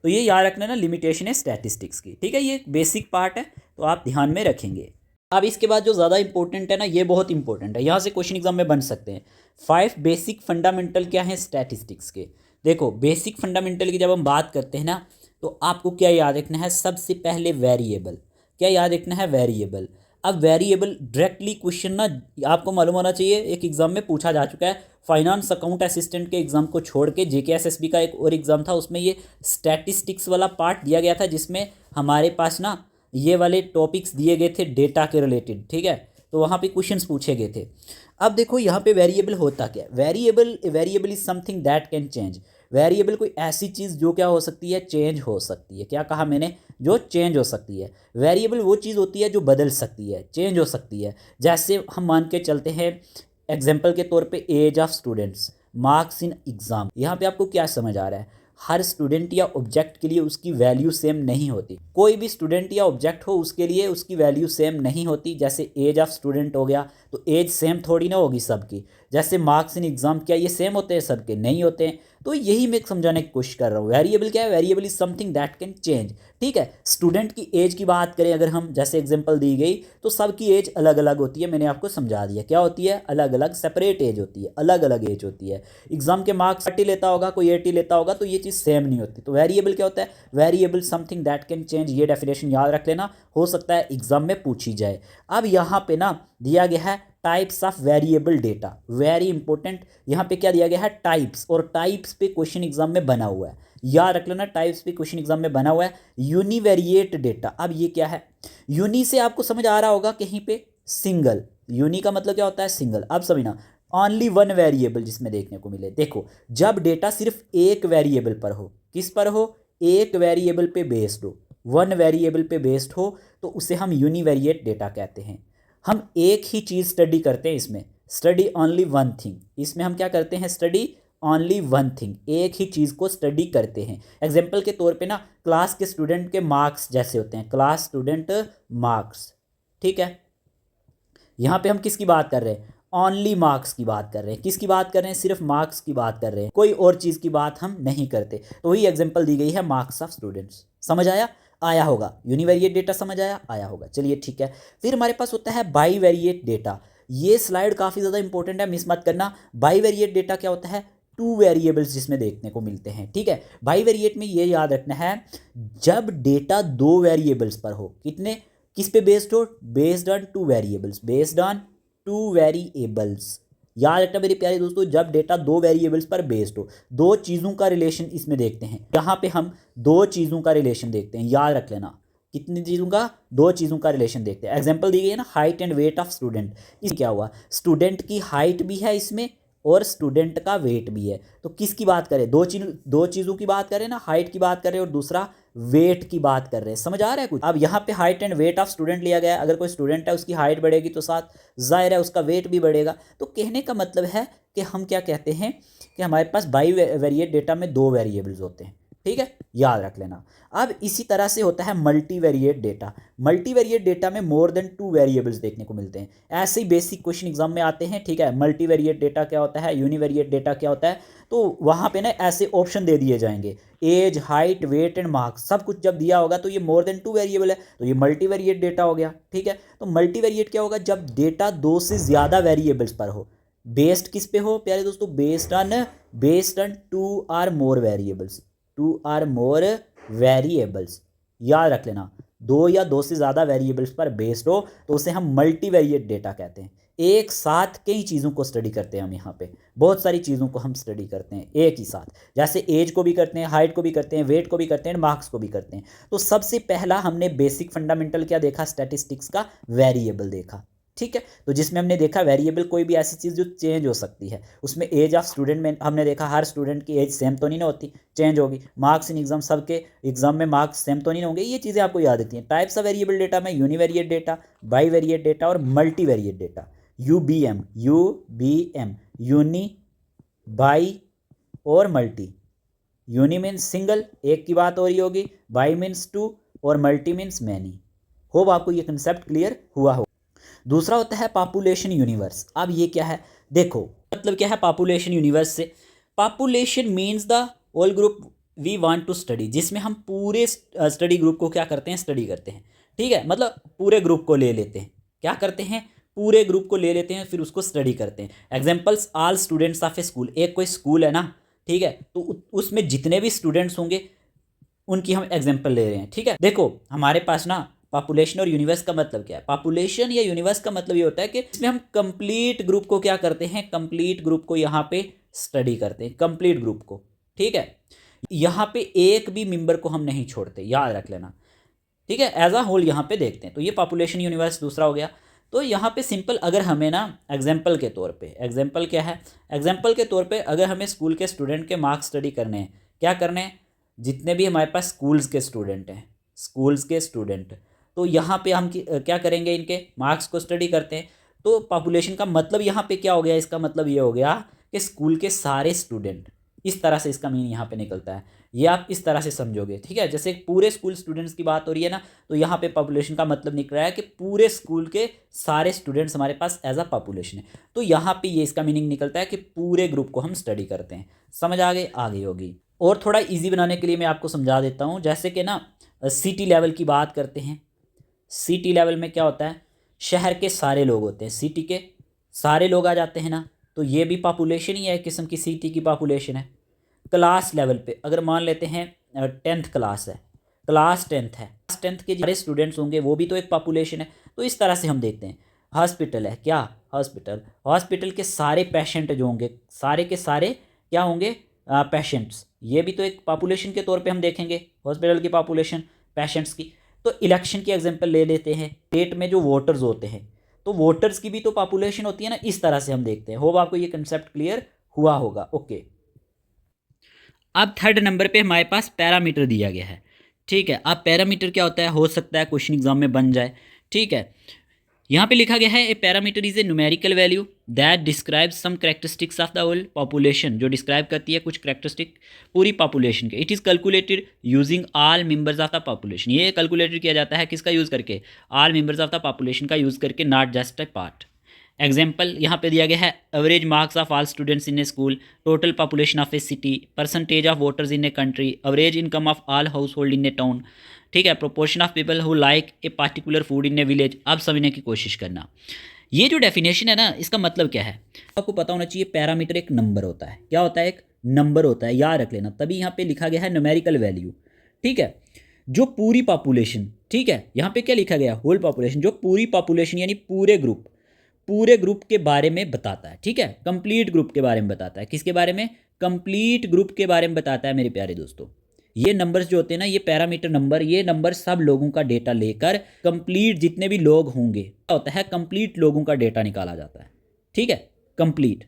तो ये याद रखना ना, लिमिटेशन है स्टैटिस्टिक्स की, ठीक है। ये बेसिक पार्ट है तो आप ध्यान में रखेंगे। अब इसके बाद जो ज़्यादा इंपॉर्टेंट है ना, ये बहुत इंपॉर्टेंट है, यहाँ से क्वेश्चन एग्जाम में बन सकते हैं। 5 बेसिक फंडामेंटल क्या है स्टैटिस्टिक्स के? देखो बेसिक फंडामेंटल की जब हम बात करते हैं ना, तो आपको क्या याद रखना है? सबसे पहले वेरिएबल। क्या याद रखना है? वेरिएबल। अब वेरिएबल डायरेक्टली क्वेश्चन ना आपको मालूम होना चाहिए, एक एग्जाम में पूछा जा चुका है। फाइनेंस अकाउंट असिस्टेंट के एग्ज़ाम को छोड़ के JKSSB का एक और एग्ज़ाम था, उसमें ये स्टैटिस्टिक्स वाला पार्ट दिया गया था, जिसमें हमारे पास ना ये वाले टॉपिक्स दिए गए थे डेटा के रिलेटेड, ठीक है। तो वहाँ पे क्वेश्चंस पूछे गए थे। अब देखो यहाँ पे वेरिएबल होता क्या है, variable is something that can change. Variable कोई ऐसी चीज़ जो क्या हो सकती है, चेंज हो सकती है। क्या कहा मैंने, जो चेंज हो सकती है। वेरिएबल वो चीज़ होती है जो बदल सकती है, चेंज हो सकती है। जैसे हम मान के चलते हैं एग्जाम्पल के तौर पे age of students, marks in exam. यहाँ पे आपको क्या समझ आ रहा है, हर स्टूडेंट या ऑब्जेक्ट के लिए उसकी वैल्यू सेम नहीं होती। कोई भी स्टूडेंट या ऑब्जेक्ट हो उसके लिए उसकी वैल्यू सेम नहीं होती। जैसे एज ऑफ स्टूडेंट हो गया तो एज सेम थोड़ी ना होगी सबकी। जैसे मार्क्स इन एग्जाम, क्या ये सेम होते हैं सबके, नहीं होते हैं। तो यही मैं समझाने की कोशिश कर रहा हूँ। वेरिएबल क्या है, variable is something that can change. ठीक है, स्टूडेंट की एज की बात करें अगर हम, जैसे एग्जांपल दी गई, तो सबकी एज अलग अलग होती है। मैंने आपको समझा दिया क्या होती है, अलग अलग सेपरेट एज होती है, अलग अलग एज होती है। एग्जाम के मार्क्स 30 लेता होगा, कोई 80 लेता होगा, तो ये चीज़ सेम नहीं होती। तो वेरिएबल क्या होता है, variable something that can change. ये डेफिनेशन याद रख लेना, हो सकता है एग्जाम में पूछी जाए। अब यहाँ पे ना दिया गया है types of variable data, very important. यहाँ पे क्या दिया गया है, टाइप्स, और टाइप्स पे क्वेश्चन एग्जाम में बना हुआ है, याद रख लेना, टाइप्स पे क्वेश्चन एग्जाम में बना हुआ है। यूनिवेरिएट डेटा, अब ये क्या है, यूनि से आपको समझ आ रहा होगा कहीं पे, सिंगल। यूनि का मतलब क्या होता है, सिंगल। अब समझना, ओनली वन वेरिएबल जिसमें देखने को मिले। देखो, जब डेटा सिर्फ एक वेरिएबल पर हो, किस पर हो, एक वेरिएबल पे बेस्ड हो, वन वेरिएबल पे बेस्ड हो, तो उसे हम यूनिवेरिएट डेटा कहते हैं। हम एक ही चीज़ स्टडी करते हैं इसमें, स्टडी ओनली वन थिंग। इसमें हम क्या करते हैं, स्टडी ओनली वन थिंग, एक ही चीज़ को स्टडी करते हैं। एग्जाम्पल के तौर पे ना, क्लास के स्टूडेंट के मार्क्स जैसे होते हैं, क्लास स्टूडेंट मार्क्स। ठीक है, यहाँ पे हम किसकी बात कर रहे हैं, ओनली मार्क्स की बात कर रहे हैं। किसकी बात कर रहे हैं, सिर्फ मार्क्स की बात कर रहे हैं, कोई और चीज़ की बात हम नहीं करते। तो वही एग्जाम्पल दी गई है, मार्क्स ऑफ स्टूडेंट्स। समझ आया, आया होगा, यूनिवेरिएट डेटा समझ आया, आया होगा। चलिए ठीक है, फिर हमारे पास होता है बाईवेरिएट डेटा। ये स्लाइड काफ़ी ज़्यादा इंपॉर्टेंट है, मिस मत करना। बाईवेरिएट डेटा क्या होता है, टू वेरिएबल्स जिसमें देखने को मिलते हैं। ठीक है, बाईवेरिएट में ये याद रखना है, जब डेटा दो वेरिएबल्स पर हो, कितने, किस पे बेस्ड हो, based on two variables, based on two variables. याद रखना मेरे प्यारे दोस्तों, जब डेटा दो वेरिएबल्स पर बेस्ड हो, दो चीज़ों का रिलेशन इसमें देखते हैं। यहाँ पे हम दो चीज़ों का रिलेशन देखते हैं, याद रख लेना, कितनी चीज़ों का, दो चीज़ों का रिलेशन देखते हैं। एग्जाम्पल दी गई है ना, height and weight of student. इस क्या हुआ, स्टूडेंट की हाइट भी है इसमें और स्टूडेंट का वेट भी है। तो किसकी बात करें, दो चीज़ों की बात करें ना, हाइट की बात करें और दूसरा वेट की बात कर रहे हैं। समझ आ रहा है कुछ। अब यहाँ पे height and weight of student लिया गया है। अगर कोई स्टूडेंट है उसकी हाइट बढ़ेगी तो साथ जाहिर है उसका वेट भी बढ़ेगा। तो कहने का मतलब है कि हम क्या कहते हैं कि हमारे पास बाईवेरिएट डेटा में दो वेरिएबल्स होते हैं। ठीक है, याद रख लेना। अब इसी तरह से होता है मल्टीवेरिएट डेटा। मल्टीवेरिएट डेटा में मोर देन टू वेरिएबल्स देखने को मिलते हैं। ऐसे ही बेसिक क्वेश्चन एग्जाम में आते हैं। ठीक है, मल्टीवेरिएट डेटा क्या होता है, यूनिवेरिएट डेटा क्या होता है, तो वहाँ पे ना ऐसे ऑप्शन दे दिए जाएंगे, age, height, weight and marks, सब कुछ जब दिया होगा तो ये मोर देन टू वेरिएबल है, तो ये मल्टीवेरिएट डेटा हो गया। ठीक है, तो मल्टीवेरिएट क्या होगा, जब डेटा दो से ज़्यादा वेरिएबल्स पर हो, बेस्ड किस पे हो प्यारे दोस्तों, based on two or more variables, two or more variables. याद रख लेना, दो या दो से ज़्यादा वेरिएबल्स पर बेस्ड हो तो उसे हम मल्टीवेरिएट डेटा कहते हैं। एक साथ कई चीज़ों को स्टडी करते हैं हम, यहाँ पे बहुत सारी चीज़ों को हम स्टडी करते हैं एक ही साथ। जैसे एज को भी करते हैं, हाइट को भी करते हैं, वेट को भी करते हैं, मार्क्स को भी करते हैं। तो सबसे पहला हमने बेसिक फंडामेंटल क्या देखा, स्टैटिस्टिक्स का वेरिएबल देखा। ठीक है, तो जिसमें हमने देखा वेरिएबल कोई भी ऐसी चीज़ जो चेंज हो सकती है। उसमें एज ऑफ स्टूडेंट में हमने देखा हर स्टूडेंट की एज सेम तो नहीं ना होती, चेंज होगी। मार्क्स इन एग्जाम, सबके एग्जाम में मार्क्स सेम तो नहीं होंगे। ये चीज़ें आपको याद रहती हैं। टाइप्स ऑफ वेरिएबल डेटा में यूनिवेरिएट डेटा, बाईवेरिएट डेटा और multivariate data. UBM, uni, by और मल्टी। यूनी मीन्स सिंगल, एक की बात हो रही होगी, बाई मीन्स टू और मल्टी मीन्स मैनी। होप आपको ये कंसेप्ट क्लियर हुआ हो। दूसरा होता है पॉपुलेशन यूनिवर्स। अब ये क्या है, देखो मतलब क्या है पॉपुलेशन यूनिवर्स से, population means the whole group we want to study, जिसमें हम पूरे स्टडी ग्रुप को क्या करते हैं, स्टडी करते हैं। ठीक है, मतलब पूरे ग्रुप को ले लेते हैं, क्या करते हैं, पूरे ग्रुप को ले लेते हैं, फिर उसको स्टडी करते हैं। Examples, all students of A school. एक कोई स्कूल है ना, ठीक है, तो उसमें जितने भी स्टूडेंट्स होंगे उनकी हम एग्जाम्पल ले रहे हैं। ठीक है, देखो हमारे पास ना पॉपुलेशन और यूनिवर्स का मतलब क्या है, पॉपुलेशन या यूनिवर्स का मतलब ये होता है कि इसमें हम कंप्लीट ग्रुप को क्या करते हैं, कंप्लीट ग्रुप को यहाँ पे स्टडी करते हैं, कंप्लीट ग्रुप को। ठीक है, यहाँ पे एक भी मेंबर को हम नहीं छोड़ते, याद रख लेना। ठीक है, एज अ होल यहाँ पे देखते हैं। तो ये पॉपुलेशन यूनिवर्स दूसरा हो गया। तो यहाँ पे सिंपल अगर हमें ना एग्जाम्पल के तौर पे, एग्जाम्पल क्या है, एग्जाम्पल के तौर पे अगर हमें स्कूल के स्टूडेंट के मार्क्स स्टडी करने हैं, क्या करने हैं, जितने भी हमारे पास स्कूल्स के स्टूडेंट हैं, स्कूल्स के स्टूडेंट, तो यहाँ पे हम क्या करेंगे, इनके मार्क्स को स्टडी करते हैं। तो पॉपुलेशन का मतलब यहाँ पे क्या हो गया, इसका मतलब ये हो गया कि स्कूल के सारे स्टूडेंट, इस तरह से इसका मीनिंग यहाँ पे निकलता है। ये आप इस तरह से समझोगे, ठीक है। जैसे पूरे स्कूल स्टूडेंट्स की बात हो रही है ना, तो यहाँ पे पॉपुलेशन का मतलब निकल रहा है कि पूरे स्कूल के सारे स्टूडेंट्स हमारे पास एज अ पॉपुलेशन है। तो यहाँ पे ये इसका मीनिंग निकलता है कि पूरे ग्रुप को हम स्टडी करते हैं। समझ आ गई होगी। और थोड़ा ईजी बनाने के लिए मैं आपको समझा देता हूँ। जैसे कि ना सिटी लेवल की बात करते हैं, सिटी लेवल में क्या होता है, शहर के सारे लोग होते हैं, सिटी के सारे लोग आ जाते हैं ना, तो ये भी पॉपुलेशन ही है, एक किस्म की सिटी की पॉपुलेशन है। क्लास लेवल पे अगर मान लेते हैं 10th क्लास है, क्लास 10th है, क्लास 10th के सारे स्टूडेंट्स होंगे, वो भी तो एक पॉपुलेशन है। तो इस तरह से हम देखते हैं। हॉस्पिटल है, क्या हॉस्पिटल, हॉस्पिटल के सारे पेशेंट जो होंगे, सारे के सारे क्या होंगे, पेशेंट्स, ये भी तो एक पॉपुलेशन के तौर पे हम देखेंगे हॉस्पिटल की पॉपुलेशन, पेशेंट्स की। तो इलेक्शन की एग्जांपल ले लेते हैं, स्टेट में जो वोटर्स होते हैं, तो वोटर्स की भी तो पॉपुलेशन होती है ना, इस तरह से हम देखते हैं। होप आपको ये कंसेप्ट क्लियर हुआ होगा। ओके, अब थर्ड नंबर पे हमारे पास पैरामीटर दिया गया है, ठीक है। अब पैरामीटर क्या होता है, हो सकता है क्वेश्चन एग्जाम में बन जाए, ठीक है। यहाँ पे लिखा गया है a parameter is a numerical value that describe some characteristics of the whole population, जो डिस्क्राइब करती है कुछ करेक्टरिस्टिक पूरी पॉपुलेशन के। It is calculated using all members of the population, ये कैलकुलेटेड किया जाता है किसका यूज़ करके, all members of the population का यूज़ करके, not just a part. Example यहाँ पे दिया गया है, average marks of all students in a school, total population of a city, percentage of voters in a country, average income of all house hold in a town, ठीक है, proportion of people who like a particular food in A village. अब समझने की कोशिश करना, ये जो definition है ना, इसका मतलब क्या है, आपको पता होना चाहिए। पैरामीटर एक नंबर होता है, क्या होता है, एक नंबर होता है, याद रख लेना। तभी यहाँ पे लिखा गया है न्यूमेरिकल वैल्यू, ठीक है। जो पूरी पॉपुलेशन, ठीक है, यहाँ पे क्या लिखा गया, होल पॉपुलेशन, जो पूरी पॉपुलेशन यानी पूरे ग्रुप के बारे में बताता है, ठीक है। कंप्लीट ग्रुप के बारे में बताता है, किसके बारे में, कंप्लीट ग्रुप के बारे में बताता है मेरे प्यारे दोस्तों। ये नंबर्स जो होते हैं ना, ये पैरामीटर नंबर, ये नंबर सब लोगों का डेटा लेकर कंप्लीट जितने भी लोग होंगे, क्या होता है, कंप्लीट लोगों का डेटा निकाला जाता है, ठीक है। कंप्लीट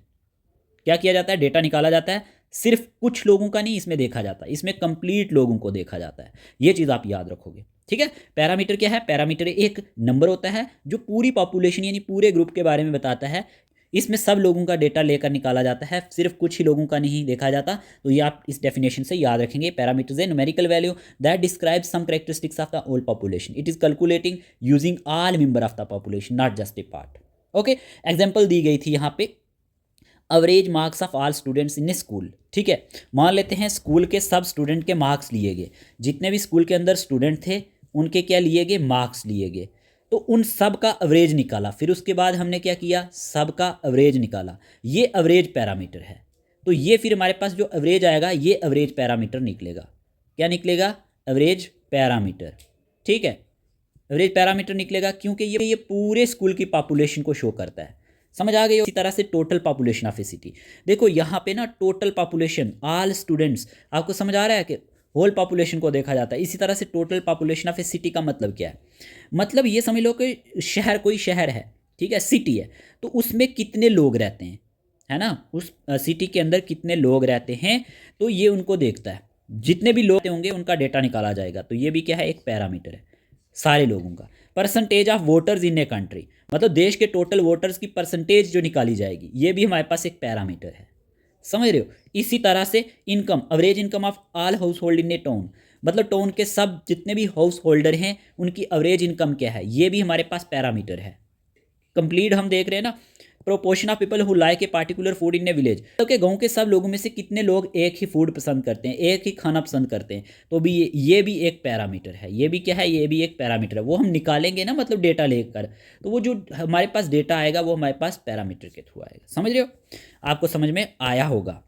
क्या किया जाता है, डेटा निकाला जाता है, सिर्फ कुछ लोगों का नहीं इसमें देखा जाता, इसमें कंप्लीट लोगों को देखा जाता है। ये चीज़ आप याद रखोगे, ठीक है। पैरामीटर क्या है, पैरामीटर एक नंबर होता है जो पूरी पॉपुलेशन यानी पूरे ग्रुप के बारे में बताता है। इसमें सब लोगों का डेटा लेकर निकाला जाता है, सिर्फ कुछ ही लोगों का नहीं देखा जाता। तो ये आप इस डेफिनेशन से याद रखेंगे। Parameter is a numerical value that describe some characteristics of the whole population, it is calculating using all member of the population, not just a part. Okay, example दी गई थी यहाँ पे, average marks of all students in a school, ठीक है। मान लेते हैं स्कूल के सब स्टूडेंट के मार्क्स लिए गए, जितने भी स्कूल के अंदर स्टूडेंट थे उनके क्या लिए गए, मार्क्स लिए गए। तो उन सब का एवरेज निकाला, फिर उसके बाद हमने क्या किया, सब का एवरेज निकाला। ये एवरेज पैरामीटर है। तो ये फिर हमारे पास जो एवरेज आएगा, ये एवरेज पैरामीटर निकलेगा। क्या निकलेगा, एवरेज पैरामीटर, ठीक है। एवरेज पैरामीटर निकलेगा क्योंकि ये पूरे स्कूल की पॉपुलेशन को शो करता है। समझ आ गई। इसी तरह से total population of a city, देखो यहाँ पे ना टोटल पॉपुलेशन, ऑल स्टूडेंट्स, आपको समझ आ रहा है कि होल पॉपुलेशन को देखा जाता है। इसी तरह से total population of a city का मतलब क्या है, मतलब ये समझ लो कि शहर, कोई शहर है, ठीक है, सिटी है, तो उसमें कितने लोग रहते हैं, है ना, उस सिटी के अंदर कितने लोग रहते हैं, तो ये उनको देखता है। जितने भी लोग होंगे उनका डेटा निकाला जाएगा। तो ये भी क्या है, एक पैरामीटर है, सारे लोगों का। Percentage of voters in a country, मतलब देश के टोटल वोटर्स की परसेंटेज जो निकाली जाएगी, ये भी हमारे पास एक पैरामीटर है। समझ रहे हो। इसी तरह से income, average income of all house hold in a town, मतलब टाउन के सब जितने भी हाउस होल्डर हैं उनकी एवरेज इनकम क्या है, ये भी हमारे पास पैरामीटर है। कंप्लीट हम देख रहे हैं ना, proportion of people who like a particular food in A village, तो के गांव के सब लोगों में से कितने लोग एक ही फूड पसंद करते हैं, एक ही खाना पसंद करते हैं, तो भी ये भी एक पैरामीटर है। ये भी क्या है, ये भी एक पैरामीटर है। वो हम निकालेंगे ना, मतलब डेटा लेकर, तो वो जो हमारे पास डेटा आएगा वो हमारे पास पैरामीटर के थ्रू आएगा। समझ रहे हो, आपको समझ में आया होगा।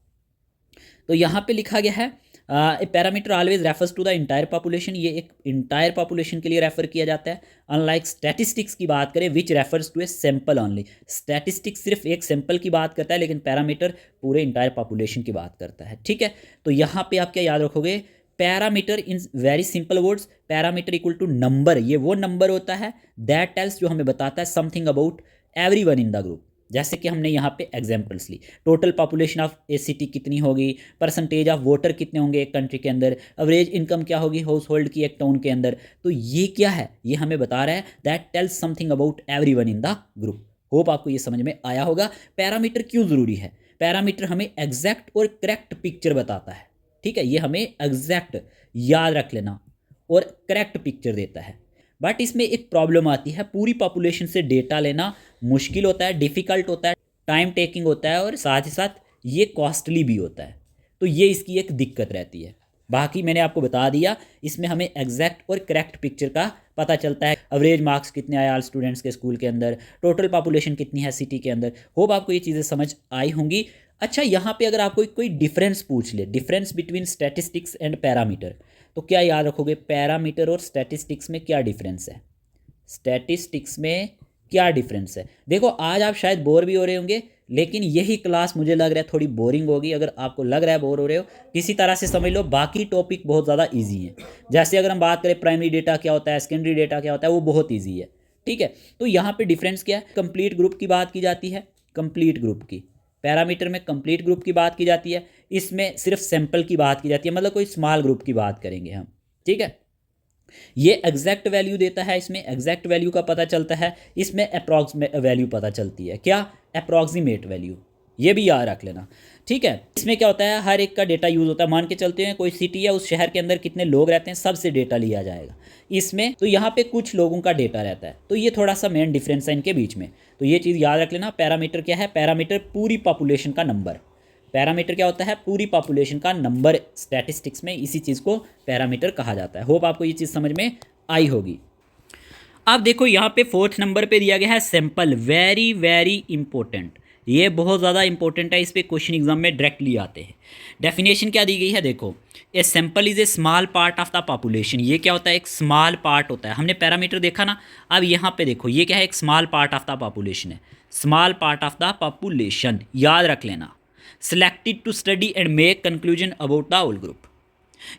तो यहाँ पे लिखा गया है a parameter always refers to the entire population, ये एक इंटायर पॉपुलेशन के लिए रेफर किया जाता है। अनलाइक स्टैटिस्टिक्स की बात करें which refers to a sample only, statistics सिर्फ एक सैंपल की बात करता है, लेकिन पैरामीटर पूरे इंटायर पॉपुलेशन की बात करता है, ठीक है। तो यहाँ पे आप क्या याद रखोगे, parameter in very simple words, parameter equal to number, ये वो नंबर होता है दैट टेल्स, जो हमें बताता है something about everyone in the group. जैसे कि हमने यहाँ पे एग्जांपल्स ली, total population of a city कितनी होगी, परसेंटेज ऑफ वोटर कितने होंगे एक कंट्री के अंदर, एवरेज इनकम क्या होगी हाउस होल्ड की एक टाउन के अंदर। तो ये क्या है, ये हमें बता रहा है that tells something about everyone in the group. Hope आपको ये समझ में आया होगा। पैरामीटर क्यों ज़रूरी है, पैरामीटर हमें एग्जैक्ट और करेक्ट पिक्चर बताता है, ठीक है, ये हमें एग्जैक्ट याद रख लेना और करेक्ट पिक्चर देता है। बट इसमें एक प्रॉब्लम आती है, पूरी पॉपुलेशन से डेटा लेना मुश्किल होता है, डिफ़िकल्ट होता है, टाइम टेकिंग होता है और साथ ही साथ ये कॉस्टली भी होता है। तो ये इसकी एक दिक्कत रहती है। बाकी मैंने आपको बता दिया, इसमें हमें एग्जैक्ट और करेक्ट पिक्चर का पता चलता है। एवरेज मार्क्स कितने आए ऑल स्टूडेंट्स के स्कूल के अंदर, टोटल पॉपुलेशन कितनी है सिटी के अंदर। होप आपको ये चीज़ें समझ आई होंगी। अच्छा, यहाँ पे अगर आपको कोई डिफरेंस पूछ ले, difference between statistics and parameter, तो क्या याद रखोगे, पैरामीटर और स्टैटिस्टिक्स में क्या डिफरेंस है, स्टैटिस्टिक्स में क्या डिफरेंस है। देखो आज आप शायद बोर भी हो रहे होंगे, लेकिन यही क्लास मुझे लग रहा है थोड़ी बोरिंग होगी। अगर आपको लग रहा है बोर हो रहे हो, किसी तरह से समझ लो, बाकी टॉपिक बहुत ज़्यादा ईजी है। जैसे अगर हम बात करें प्राइमरी डेटा क्या होता है, सेकेंडरी डेटा क्या होता है, वो बहुत ईजी है, ठीक है। तो यहाँ पे डिफरेंस क्या है, कंप्लीट ग्रुप की बात की जाती है, कंप्लीट ग्रुप की, पैरामीटर में कंप्लीट ग्रुप की बात की जाती है, इसमें सिर्फ सैंपल की बात की जाती है, मतलब कोई स्मॉल ग्रुप की बात करेंगे हम, ठीक है। ये एग्जैक्ट वैल्यू देता है, इसमें एग्जैक्ट वैल्यू का पता चलता है, इसमें अप्रॉक्सीमेट वैल्यू पता चलती है, क्या, अप्रॉक्सीमेट वैल्यू, ये भी याद रख लेना, ठीक है। इसमें क्या होता है, हर एक का डेटा यूज़ होता है। मान के चलते हैं कोई सिटी है, उस शहर के अंदर कितने लोग रहते हैं, सबसे डेटा लिया जाएगा इसमें। तो यहाँ पे कुछ लोगों का डेटा रहता है, तो ये थोड़ा सा मेन डिफरेंस है इनके बीच में। तो ये चीज़ याद रख लेना। पैरामीटर क्या है, पैरामीटर पूरी पॉपुलेशन का नंबर, पैरामीटर क्या होता है, पूरी पॉपुलेशन का नंबर। स्टैटिस्टिक्स में इसी चीज़ को पैरामीटर कहा जाता है। होप आपको ये चीज़ समझ में आई होगी। अब देखो यहाँ पे 4th नंबर पे दिया गया है सैंपल, वेरी वेरी इंपॉर्टेंट, ये बहुत ज़्यादा इंपॉर्टेंट है, इस पर क्वेश्चन एग्जाम में डायरेक्टली आते हैं। डेफिनेशन क्या दी गई है, देखो, a sample is a small part of the population. ये क्या होता है, एक स्मॉल पार्ट होता है। हमने पैरामीटर देखा ना, अब यहाँ पे देखो ये क्या है, एक small part of the population है, small part of the population, याद रख लेना। Selected to study and make conclusion about the whole group.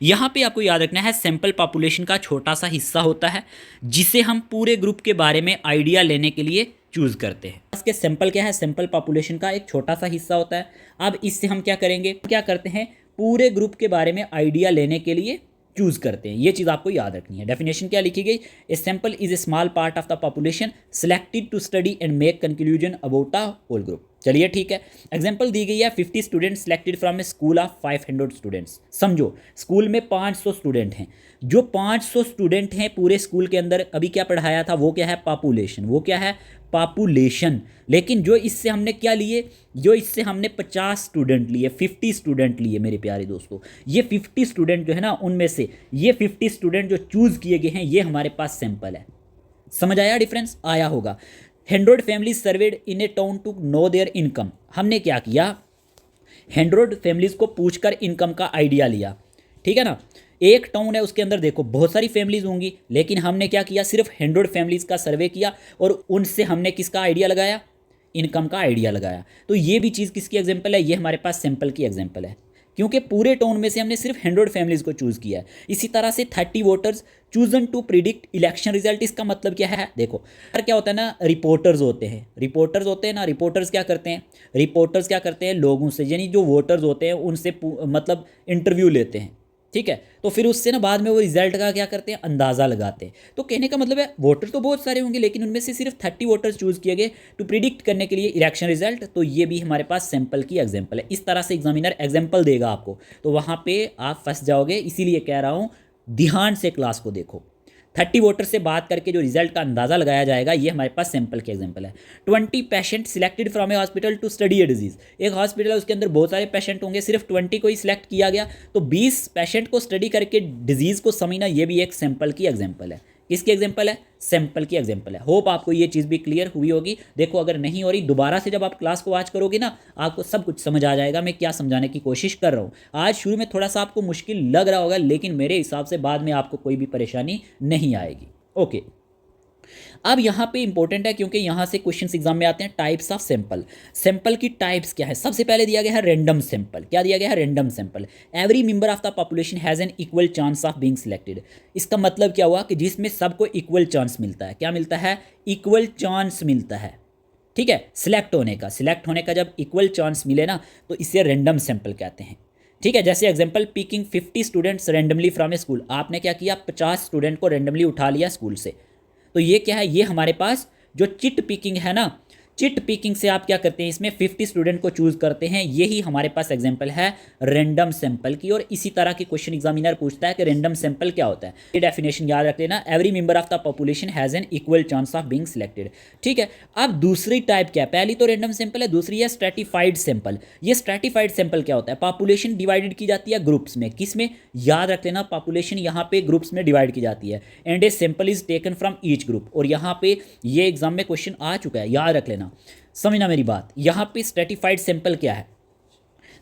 यहाँ पे आपको याद रखना है, सैंपल पॉपुलेशन का छोटा सा हिस्सा होता है जिसे हम पूरे ग्रुप के बारे में आइडिया लेने के लिए चूज़ करते हैं। इसके सैंपल क्या है, सैंपल पॉपुलेशन का एक छोटा सा हिस्सा होता है। अब इससे हम क्या करेंगे, क्या करते हैं, पूरे ग्रुप के बारे में आइडिया लेने के लिए चूज़ करते हैं। ये चीज़ आपको याद रखनी है। डेफिनेशन क्या लिखी गई, a sample is a small part of the population selected to study and make conclusion about the whole group. चलिए ठीक है, एग्जाम्पल दी गई है 50 students selected from a school of 500 students. समझो स्कूल में 500 स्टूडेंट हैं, जो 500 स्टूडेंट हैं पूरे स्कूल के अंदर, अभी क्या पढ़ाया था, वो क्या है, पॉपुलेशन, वो क्या है, पॉपुलेशन। लेकिन जो इससे हमने क्या लिए, जो इससे हमने 50 स्टूडेंट लिए, 50 स्टूडेंट लिए मेरे प्यारे दोस्तों, ये 50 स्टूडेंट जो है ना, उनमें से ये 50 स्टूडेंट जो चूज़ किए गए हैं, ये हमारे पास सैंपल है। समझ आया, डिफरेंस आया होगा। 100 families surveyed in a town to know their income. हमने क्या किया, 100 फैमिलीज को पूछकर इनकम का आइडिया लिया, ठीक है ना। एक टाउन है, उसके अंदर देखो बहुत सारी फैमिलीज होंगी, लेकिन हमने क्या किया, सिर्फ 100 फैमिलीज का सर्वे किया और उनसे हमने किसका आइडिया लगाया, इनकम का आइडिया लगाया। तो ये भी चीज़ किसकी एग्जाम्पल है, ये हमारे पास सैंपल की एग्जाम्पल है, क्योंकि पूरे टाउन में से हमने सिर्फ 100 फैमिलीज को चूज़ किया है। इसी तरह से 30 voters chosen to predict election result. इसका मतलब क्या है, देखो यार क्या होता है ना, रिपोर्टर्स होते हैं ना, रिपोर्टर्स क्या करते हैं, लोगों से, यानी जो वोटर्स होते हैं उनसे मतलब इंटरव्यू लेते हैं, ठीक है। तो फिर उससे ना बाद में वो रिजल्ट का क्या करते हैं, अंदाज़ा लगाते हैं। तो कहने का मतलब है वोटर तो बहुत सारे होंगे, लेकिन उनमें से सिर्फ 30 वोटर्स चूज़ किए गए टू प्रिडिक्ट करने के लिए इलेक्शन रिजल्ट। तो ये भी हमारे पास सैंपल की एग्जाम्पल है। इस तरह से एग्जामिनर एग्जाम्पल देगा आपको, तो वहाँ पे आप फंस जाओगे। इसीलिए कह रहा हूँ ध्यान से क्लास को देखो। 30 वोटर से बात करके जो रिजल्ट का अंदाज़ा लगाया जाएगा, ये हमारे पास सैंपल की एग्जाम्पल है। 20 patient selected from a hospital to study a disease. एक हॉस्पिटल है, उसके अंदर बहुत सारे पेशेंट होंगे, सिर्फ 20 को ही सिलेक्ट किया गया, तो 20 पेशेंट को स्टडी करके डिजीज़ को समझना, ये भी एक सैंपल की एग्जाम्पल है। किसकी एग्जाम्पल है, सैंपल की एग्जाम्पल है। होप आपको ये चीज़ भी क्लियर हुई होगी। देखो अगर नहीं हो रही, दोबारा से जब आप क्लास को वॉच करोगे ना, आपको सब कुछ समझ आ जाएगा मैं क्या समझाने की कोशिश कर रहा हूँ। आज शुरू में थोड़ा सा आपको मुश्किल लग रहा होगा, लेकिन मेरे हिसाब से बाद में आपको कोई भी परेशानी नहीं आएगी। ओके, अब यहाँ पे इंपॉर्टेंट है क्योंकि यहाँ से क्वेश्चन एग्जाम में आते हैं टाइप्स ऑफ सैंपल। सैंपल की टाइप्स क्या है? सबसे पहले दिया गया है रैंडम सैंपल। क्या दिया गया है? Random sample. Every member of the population has an equal chance of being selected. इसका मतलब क्या हुआ कि जिसमें सबको इक्वल चांस मिलता है। क्या मिलता है? इक्वल चांस मिलता है। ठीक है, सिलेक्ट होने का जब इक्वल चांस मिले ना तो इसे रैंडम सैंपल कहते हैं। ठीक है, जैसे example picking 50 students randomly from a school. आपने क्या किया? 50 स्टूडेंट को रैंडमली उठा लिया स्कूल से। तो ये क्या है? ये हमारे पास जो चिट पिकिंग है ना, चिट पिकिंग से आप क्या करते हैं? इसमें 50 स्टूडेंट को चूज करते हैं। यही हमारे पास एग्जांपल है रैंडम सैंपल की। और इसी तरह की क्वेश्चन एग्जामिनर पूछता है कि रैंडम सैंपल क्या होता है। ये डेफिनेशन याद रख लेना, every member of the population has an equal chance of being selected. ठीक है, अब दूसरी टाइप क्या है? पहली तो रैंडम सैंपल है, दूसरी है स्ट्रेटिफाइड सैंपल। ये स्ट्रेटिफाइड सैंपल क्या होता है? पॉपुलेशन डिवाइडेड की जाती है ग्रुप्स में। किस में? याद रख लेना, पॉपुलेशन यहाँ पे ग्रुप्स में डिवाइड की जाती है। And A sample is taken from each group. और यहाँ पे ये एग्जाम में क्वेश्चन आ चुका है, याद रख लेना। समझना मेरी बात। यहाँ पे स्ट्रेटिफाइड सैंपल क्या है?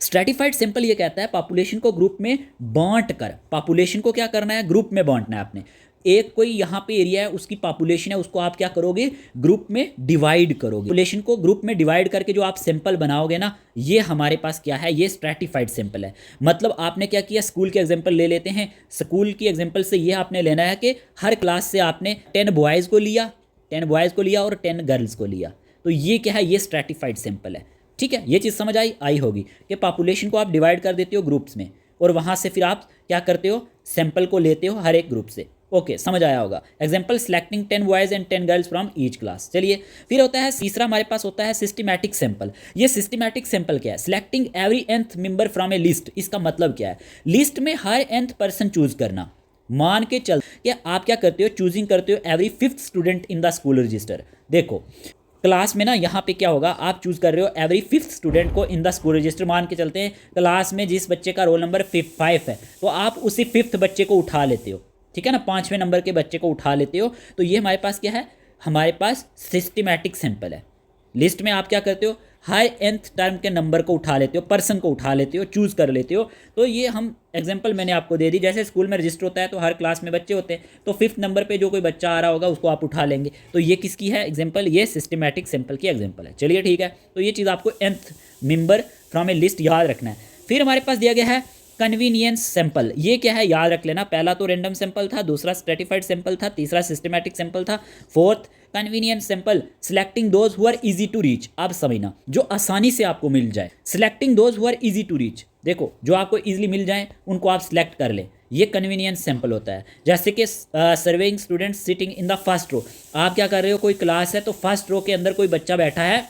स्ट्रेटिफाइड सैंपल ये कहता है पॉपुलेशन को ग्रुप में बांट कर, पॉपुलेशन को क्या करना है? ग्रुप में बांटना है आपने। एक कोई यहाँ पे एरिया है, उसकी पॉपुलेशन है, उसको आप क्या करोगे? ग्रुप में डिवाइड करोगे। पॉपुलेशन को ग्रुप में डिवाइड करके जो आप सैंपल बनाओगे ना, ये हमारे पास क्या है? ये स्ट्रेटिफाइड सैंपल है। मतलब आपने क्या किया? स्कूल के एग्जांपल ले लेते हैं। स्कूल की एग्जांपल से ये आपने लेना है कि हर क्लास से आपने 10 बॉयज़ को लिया, 10 बॉयज़ को लिया और 10 गर्ल्स को लिया। तो ये क्या है? ये स्ट्रेटिफाइड सैंपल है। ठीक है, ये चीज़ समझ आई होगी कि पॉपुलेशन को आप डिवाइड कर देते हो ग्रुप्स में और वहाँ से फिर आप क्या करते हो? सैंपल को लेते हो हर एक ग्रुप से। ओके, समझ आया होगा। Example selecting 10 boys and 10 girls from each class. चलिए, फिर होता है तीसरा हमारे पास होता है सिस्टमैटिक सैंपल। ये सिस्टमैटिक सैंपल क्या है? Selecting every nth member from A list. इसका मतलब क्या है? लिस्ट में हर nth पर्सन चूज करना। मान के चल कि आप क्या करते हो? चूजिंग करते हो every 5th student in the school register. देखो क्लास में ना यहाँ पे क्या होगा? आप चूज कर रहे हो एवरी 5th स्टूडेंट को इन द स्कूल रजिस्टर। मान के चलते हैं क्लास में जिस बच्चे का रोल नंबर 5 है, तो आप उसी 5th बच्चे को उठा लेते हो। ठीक है ना, 5वें नंबर के बच्चे को उठा लेते हो। तो ये हमारे पास क्या है? हमारे पास सिस्टमैटिक सैंपल है। लिस्ट में आप क्या करते हो? हर nth टर्म के नंबर को उठा लेते हो, पर्सन को उठा लेते हो, चूज कर लेते हो। तो ये हम एग्जांपल मैंने आपको दे दी। जैसे स्कूल में रजिस्टर होता है तो हर क्लास में बच्चे होते हैं, तो 5th नंबर पे जो कोई बच्चा आ रहा होगा उसको आप उठा लेंगे। तो ये किसकी है एग्जांपल? ये सिस्टमैटिक सैंपल की एग्जांपल है। चलिए ठीक है, तो ये चीज़ आपको nth member from A list याद रखना है। फिर हमारे पास दिया गया है कन्वीनियंस सैंपल। ये क्या है? याद रख लेना। पहला तो रैंडम सैंपल था, दूसरा स्ट्रेटिफाइड सैंपल था, तीसरा सिस्टमैटिक सैंपल था, fourth convenience sample. Selecting those who are easy to reach. अब समझना, जो आसानी से आपको मिल जाए। Selecting those who are easy to reach. देखो, जो आपको इजीली मिल जाए उनको आप सिलेक्ट कर लें। ये कन्वीनियंस सैंपल होता है। जैसे कि surveying students sitting in the first row. आप क्या कर रहे हो? कोई क्लास है तो फर्स्ट रो के अंदर कोई बच्चा बैठा है।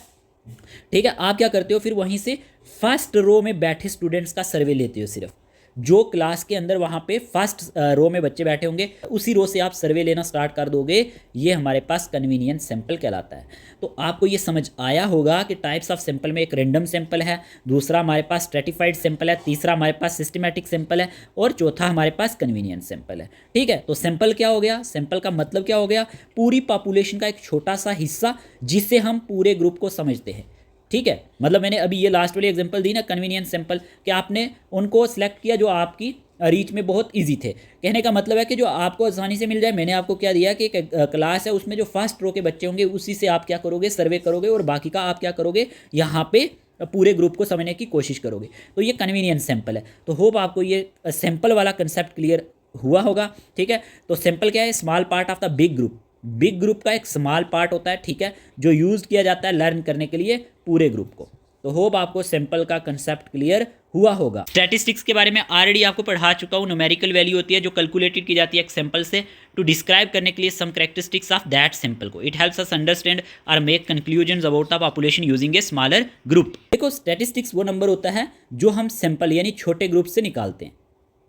ठीक है, आप क्या करते हो? फिर वहीं से फर्स्ट रो में बैठे स्टूडेंट्स का सर्वे लेते हो। सिर्फ जो क्लास के अंदर वहाँ पे फर्स्ट रो में बच्चे बैठे होंगे, उसी रो से आप सर्वे लेना स्टार्ट कर दोगे। ये हमारे पास कन्वीनियंस सैंपल कहलाता है। तो आपको ये समझ आया होगा कि टाइप्स ऑफ सैंपल में एक रैंडम सैंपल है, दूसरा हमारे पास स्ट्रेटिफाइड सैंपल है, तीसरा हमारे पास सिस्टमैटिक सैंपल है और चौथा हमारे पास कन्वीनियंस सैंपल है। ठीक है, तो सैंपल क्या हो गया? सैंपल का मतलब क्या हो गया? पूरी पॉपुलेशन का एक छोटा सा हिस्सा जिससे हम पूरे ग्रुप को समझते हैं। ठीक है, मतलब मैंने अभी ये लास्ट वाली एग्जांपल दी ना कन्वीनियंस सैंपल, कि आपने उनको सेलेक्ट किया जो आपकी रीच में बहुत इजी थे। कहने का मतलब है कि जो आपको आसानी से मिल जाए। मैंने आपको क्या दिया कि एक क्लास है, उसमें जो फर्स्ट रो के बच्चे होंगे उसी से आप क्या करोगे? सर्वे करोगे और बाकी का आप क्या करोगे? यहाँ पे पूरे ग्रुप को समझने की कोशिश करोगे। तो ये कन्वीनियंस सैंपल है। तो होप आपको ये सैंपल वाला कंसेप्ट क्लियर हुआ होगा। ठीक है, तो सैंपल क्या है? Small part of the big group. Big group का एक स्मॉल पार्ट होता है, ठीक है, जो यूज़ किया जाता है लर्न करने के लिए पूरे ग्रुप को। तो होप आपको सैंपल का कंसेप्ट क्लियर हुआ होगा। स्टैटिस्टिक्स के बारे में ऑलरेडी आपको पढ़ा चुका हूँ। न्यूमेरिकल वैल्यू होती है जो कैलकुलेटेड की जाती है एक सैंपल से टू डिस्क्राइब करने के लिए some characteristics of that sample को। इट हेल्प्स अस अंडरस्टैंड और make conclusions about the population using a smaller group. देखो, स्टैटिस्टिक्स वो नंबर होता है जो हम सैंपल यानी छोटे ग्रुप से निकालते हैं।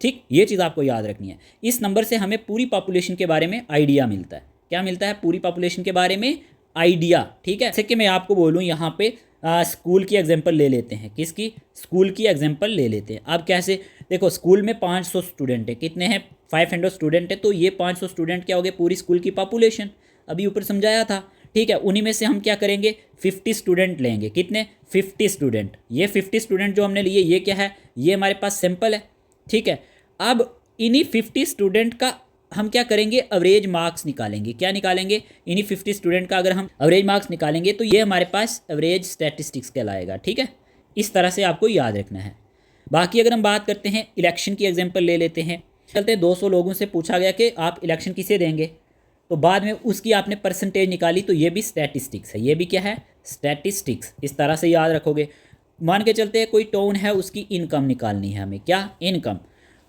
ठीक, ये चीज़ आपको याद रखनी है। इस नंबर से हमें पूरी पॉपुलेशन के बारे में आइडिया मिलता है। क्या मिलता है? पूरी पॉपुलेशन के बारे में आइडिया। ठीक है, जैसे कि मैं आपको बोलूँ यहाँ पे स्कूल की एग्जांपल ले लेते हैं। किसकी? स्कूल की एग्जांपल ले लेते हैं। अब कैसे? देखो, स्कूल में 500 स्टूडेंट है। कितने हैं? 500 स्टूडेंट है। तो ये 500 स्टूडेंट क्या हो गए? पूरी स्कूल की पॉपुलेशन। अभी ऊपर समझाया था। ठीक है, उन्हीं में से हम क्या करेंगे? 50 स्टूडेंट लेंगे। कितने? 50 स्टूडेंट। ये 50 स्टूडेंट जो हमने लिए, ये क्या है? ये हमारे पास सैंपल है। ठीक है, अब इन्हीं 50 स्टूडेंट का हम क्या करेंगे, एवरेज मार्क्स निकालेंगे। क्या निकालेंगे, इन्हीं 50 स्टूडेंट का अगर हम एवरेज मार्क्स निकालेंगे तो ये हमारे पास एवरेज स्टैटिस्टिक्स कहलाएगा। ठीक है, इस तरह से आपको याद रखना है। बाकी अगर हम बात करते हैं इलेक्शन की एग्जाम्पल ले लेते हैं। चलते 200 लोगों से पूछा गया कि आप इलेक्शन किसे देंगे, तो बाद में उसकी आपने परसेंटेज निकाली, तो ये भी स्टैटिस्टिक्स है। ये भी क्या है, स्टैटिस्टिक्स। इस तरह से याद रखोगे। मान के चलते हैं कोई टाउन है, उसकी इनकम निकालनी है हमें। क्या इनकम,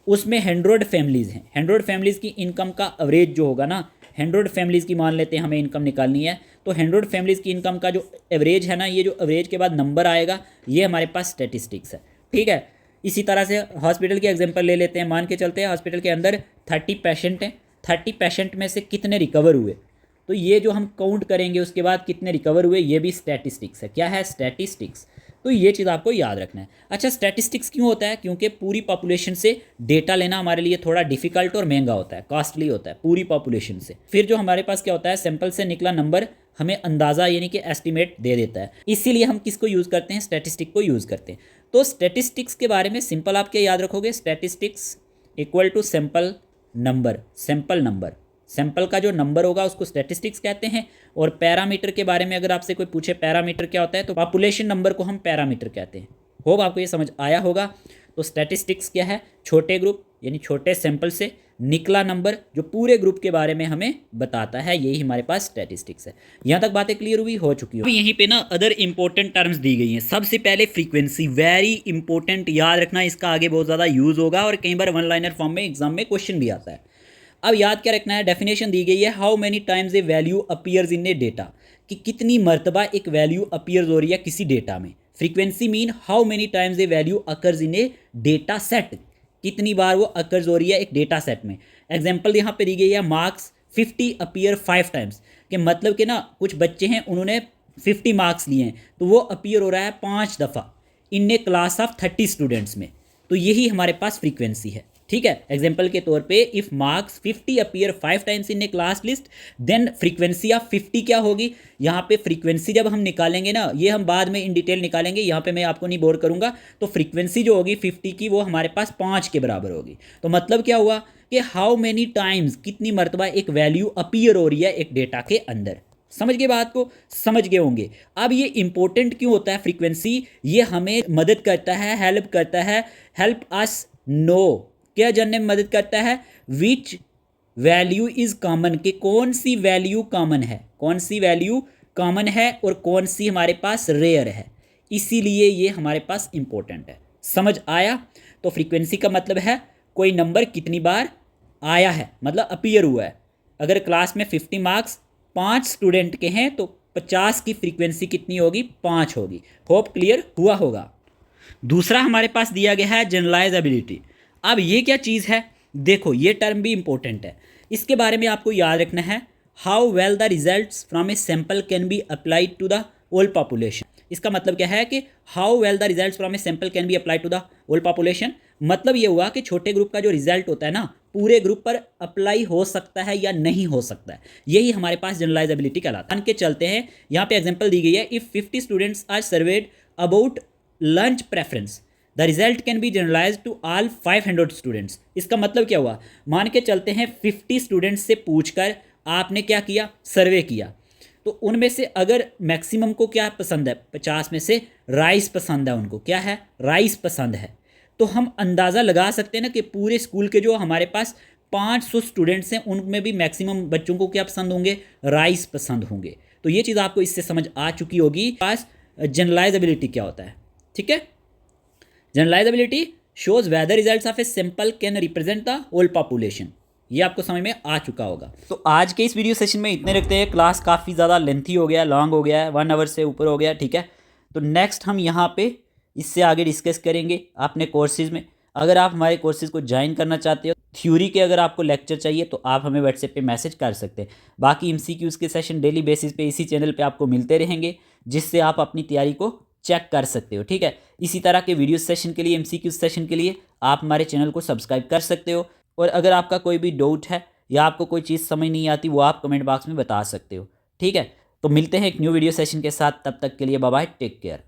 उसमें 100 फैमिलीज़ हैं। 100 फैमिलीज़ की इनकम का एवरेज जो होगा ना, 100 फैमिलीज़ की मान लेते हैं हमें इनकम निकालनी है, तो 100 फैमिलीज़ की इनकम का जो एवरेज है ना, ये जो एवरेज के बाद नंबर आएगा, ये हमारे पास स्टैटिस्टिक्स है। ठीक है, इसी तरह से हॉस्पिटल की एग्जांपल ले लेते हैं। मान के चलते हैं हॉस्पिटल के अंदर 30 पेशेंट हैं, 30 पेशेंट में से कितने रिकवर हुए, तो ये जो हम काउंट करेंगे उसके बाद कितने रिकवर हुए, ये भी स्टैटिस्टिक्स है। क्या है, स्टैटिस्टिक्स। तो ये चीज़ आपको याद रखना है। अच्छा, स्टैटिस्टिक्स क्यों होता है, क्योंकि पूरी पॉपुलेशन से डेटा लेना हमारे लिए थोड़ा डिफिकल्ट और महंगा होता है, कॉस्टली होता है पूरी पॉपुलेशन से। फिर जो हमारे पास क्या होता है, सैंपल से निकला नंबर हमें अंदाज़ा यानी कि एस्टिमेट दे देता है। इसीलिए हम किसको यूज़ करते हैं, स्टैटिस्टिक को यूज़ करते हैं। तो स्टैटिस्टिक्स के बारे में सिंपल आप क्या याद रखोगे, statistics equal to sample number. Sample number, sample का जो नंबर होगा उसको स्टैटिस्टिक्स कहते हैं। और पैरामीटर के बारे में अगर आपसे कोई पूछे पैरामीटर क्या होता है, तो पॉपुलेशन नंबर को हम पैरामीटर कहते हैं। होप आपको ये समझ आया होगा। तो स्टैटिस्टिक्स क्या है, छोटे ग्रुप यानी छोटे सैंपल से निकला नंबर जो पूरे ग्रुप के बारे में हमें बताता है, यही हमारे पास स्टैटिस्टिक्स है। यहाँ तक बातें क्लियर हुई, हो चुकी हो। यहीं पे ना अदर इंपॉर्टेंट टर्म्स दी गई हैं। सबसे पहले फ्रीक्वेंसी, वेरी इंपॉर्टेंट, याद रखना, इसका आगे बहुत ज़्यादा यूज़ होगा और कई बार वन लाइनर फॉर्म में एग्जाम में क्वेश्चन भी आता है। अब याद क्या रखना है, डेफिनेशन दी गई है, how many times A value appears in A data, कि कितनी मरतबा एक वैल्यू अपीयर्स हो रही है किसी डेटा में। Frequency mean how many times A value occurs in A data set, कितनी बार वो अकर्स हो रही है एक डेटा सेट में। एग्जाम्पल यहाँ पे दी गई है, मार्क्स 50 अपीयर 5 टाइम्स, के मतलब कि ना कुछ बच्चे हैं उन्होंने 50 मार्क्स लिए हैं, तो वो अपीयर हो रहा है 5 दफ़ा इन ए क्लास ऑफ 30 स्टूडेंट्स में। तो यही हमारे पास फ्रीक्वेंसी है। ठीक है, एग्जाम्पल के तौर पे if marks 50 appear 5 times in a class list, then frequency of 50 क्या होगी। यहाँ पे फ्रीक्वेंसी जब हम निकालेंगे ना, ये हम बाद में इन डिटेल निकालेंगे, यहाँ पे मैं आपको नहीं बोर करूँगा। तो फ्रीक्वेंसी जो होगी 50 की, वो हमारे पास 5 के बराबर होगी। तो मतलब क्या हुआ कि हाउ मेनी टाइम्स, कितनी मरतबा एक वैल्यू अपीयर हो रही है एक डेटा के अंदर। समझ गए बात को, समझ गए होंगे। अब ये इंपॉर्टेंट क्यों होता है फ्रीक्वेंसी, ये हमें मदद करता है, हेल्प करता है, हेल्प अस नो, क्या जानने में मदद करता है, विच वैल्यू इज कॉमन, कि कौन सी वैल्यू कॉमन है, कौन सी वैल्यू कॉमन है और कौन सी हमारे पास रेयर है। इसीलिए ये हमारे पास इंपॉर्टेंट है। समझ आया। तो फ्रीक्वेंसी का मतलब है कोई नंबर कितनी बार आया है, मतलब अपीयर हुआ है। अगर क्लास में 50 मार्क्स 5 स्टूडेंट के हैं तो 50 की फ्रीक्वेंसी कितनी होगी, 5 होगी। होप क्लियर हुआ होगा। दूसरा हमारे पास दिया गया है जनरलाइजेबिलिटी। अब ये क्या चीज़ है, देखो ये टर्म भी इंपॉर्टेंट है, इसके बारे में आपको याद रखना है। How well the results from a sample can be applied to the whole population. इसका मतलब क्या है कि how well the results from a sample can be applied to the whole population. मतलब ये हुआ कि छोटे ग्रुप का जो रिजल्ट होता है ना, पूरे ग्रुप पर अप्लाई हो सकता है या नहीं हो सकता है, यही हमारे पास जनरलाइजेबिलिटी कहलाता है। मान के चलते हैं, यहाँ पे एग्जांपल दी गई है, if 50 students are surveyed about lunch preference, the result can be generalize to all 500 students. इसका मतलब क्या हुआ, मान के चलते हैं 50 स्टूडेंट्स से पूछकर आपने क्या किया, सर्वे किया, तो उनमें से अगर मैक्सिमम को क्या पसंद है, 50 में से राइस पसंद है, उनको क्या है, राइस पसंद है, तो हम अंदाज़ा लगा सकते हैं ना कि पूरे स्कूल के जो हमारे पास 500 स्टूडेंट्स हैं उनमें भी मैक्सिमम बच्चों को क्या पसंद होंगे, राइस पसंद होंगे। तो ये चीज़ आपको इससे समझ आ चुकी होगी पास जनरलाइजेबिलिटी क्या होता है। ठीक है, generalizability shows whether results of a sample can represent the whole population. ये आपको समझ में आ चुका होगा। तो आज के इस वीडियो सेशन में इतने रखते हैं। क्लास काफ़ी ज़्यादा लेंथी हो गया, लॉन्ग हो गया है, 1 आवर से ऊपर हो गया। ठीक है, तो नेक्स्ट हम यहाँ पे इससे आगे डिस्कस करेंगे अपने कोर्सेज़ में। अगर आप हमारे कोर्सेज़ को ज्वाइन करना चाहते हो, थ्योरी के अगर आपको लेक्चर चाहिए तो आप हमें व्हाट्सएप पे मैसेज कर सकते हैं। बाकी MCQs के सेशन डेली बेसिस पे इसी चैनल पे आपको मिलते रहेंगे, जिससे आप अपनी तैयारी को चेक कर सकते हो। ठीक है, इसी तरह के वीडियो सेशन के लिए, MCQ सेशन के लिए आप हमारे चैनल को सब्सक्राइब कर सकते हो। और अगर आपका कोई भी डाउट है या आपको कोई चीज़ समझ नहीं आती, वो आप कमेंट बॉक्स में बता सकते हो। ठीक है, तो मिलते हैं एक न्यू वीडियो सेशन के साथ, तब तक के लिए बाय बाय, टेक केयर।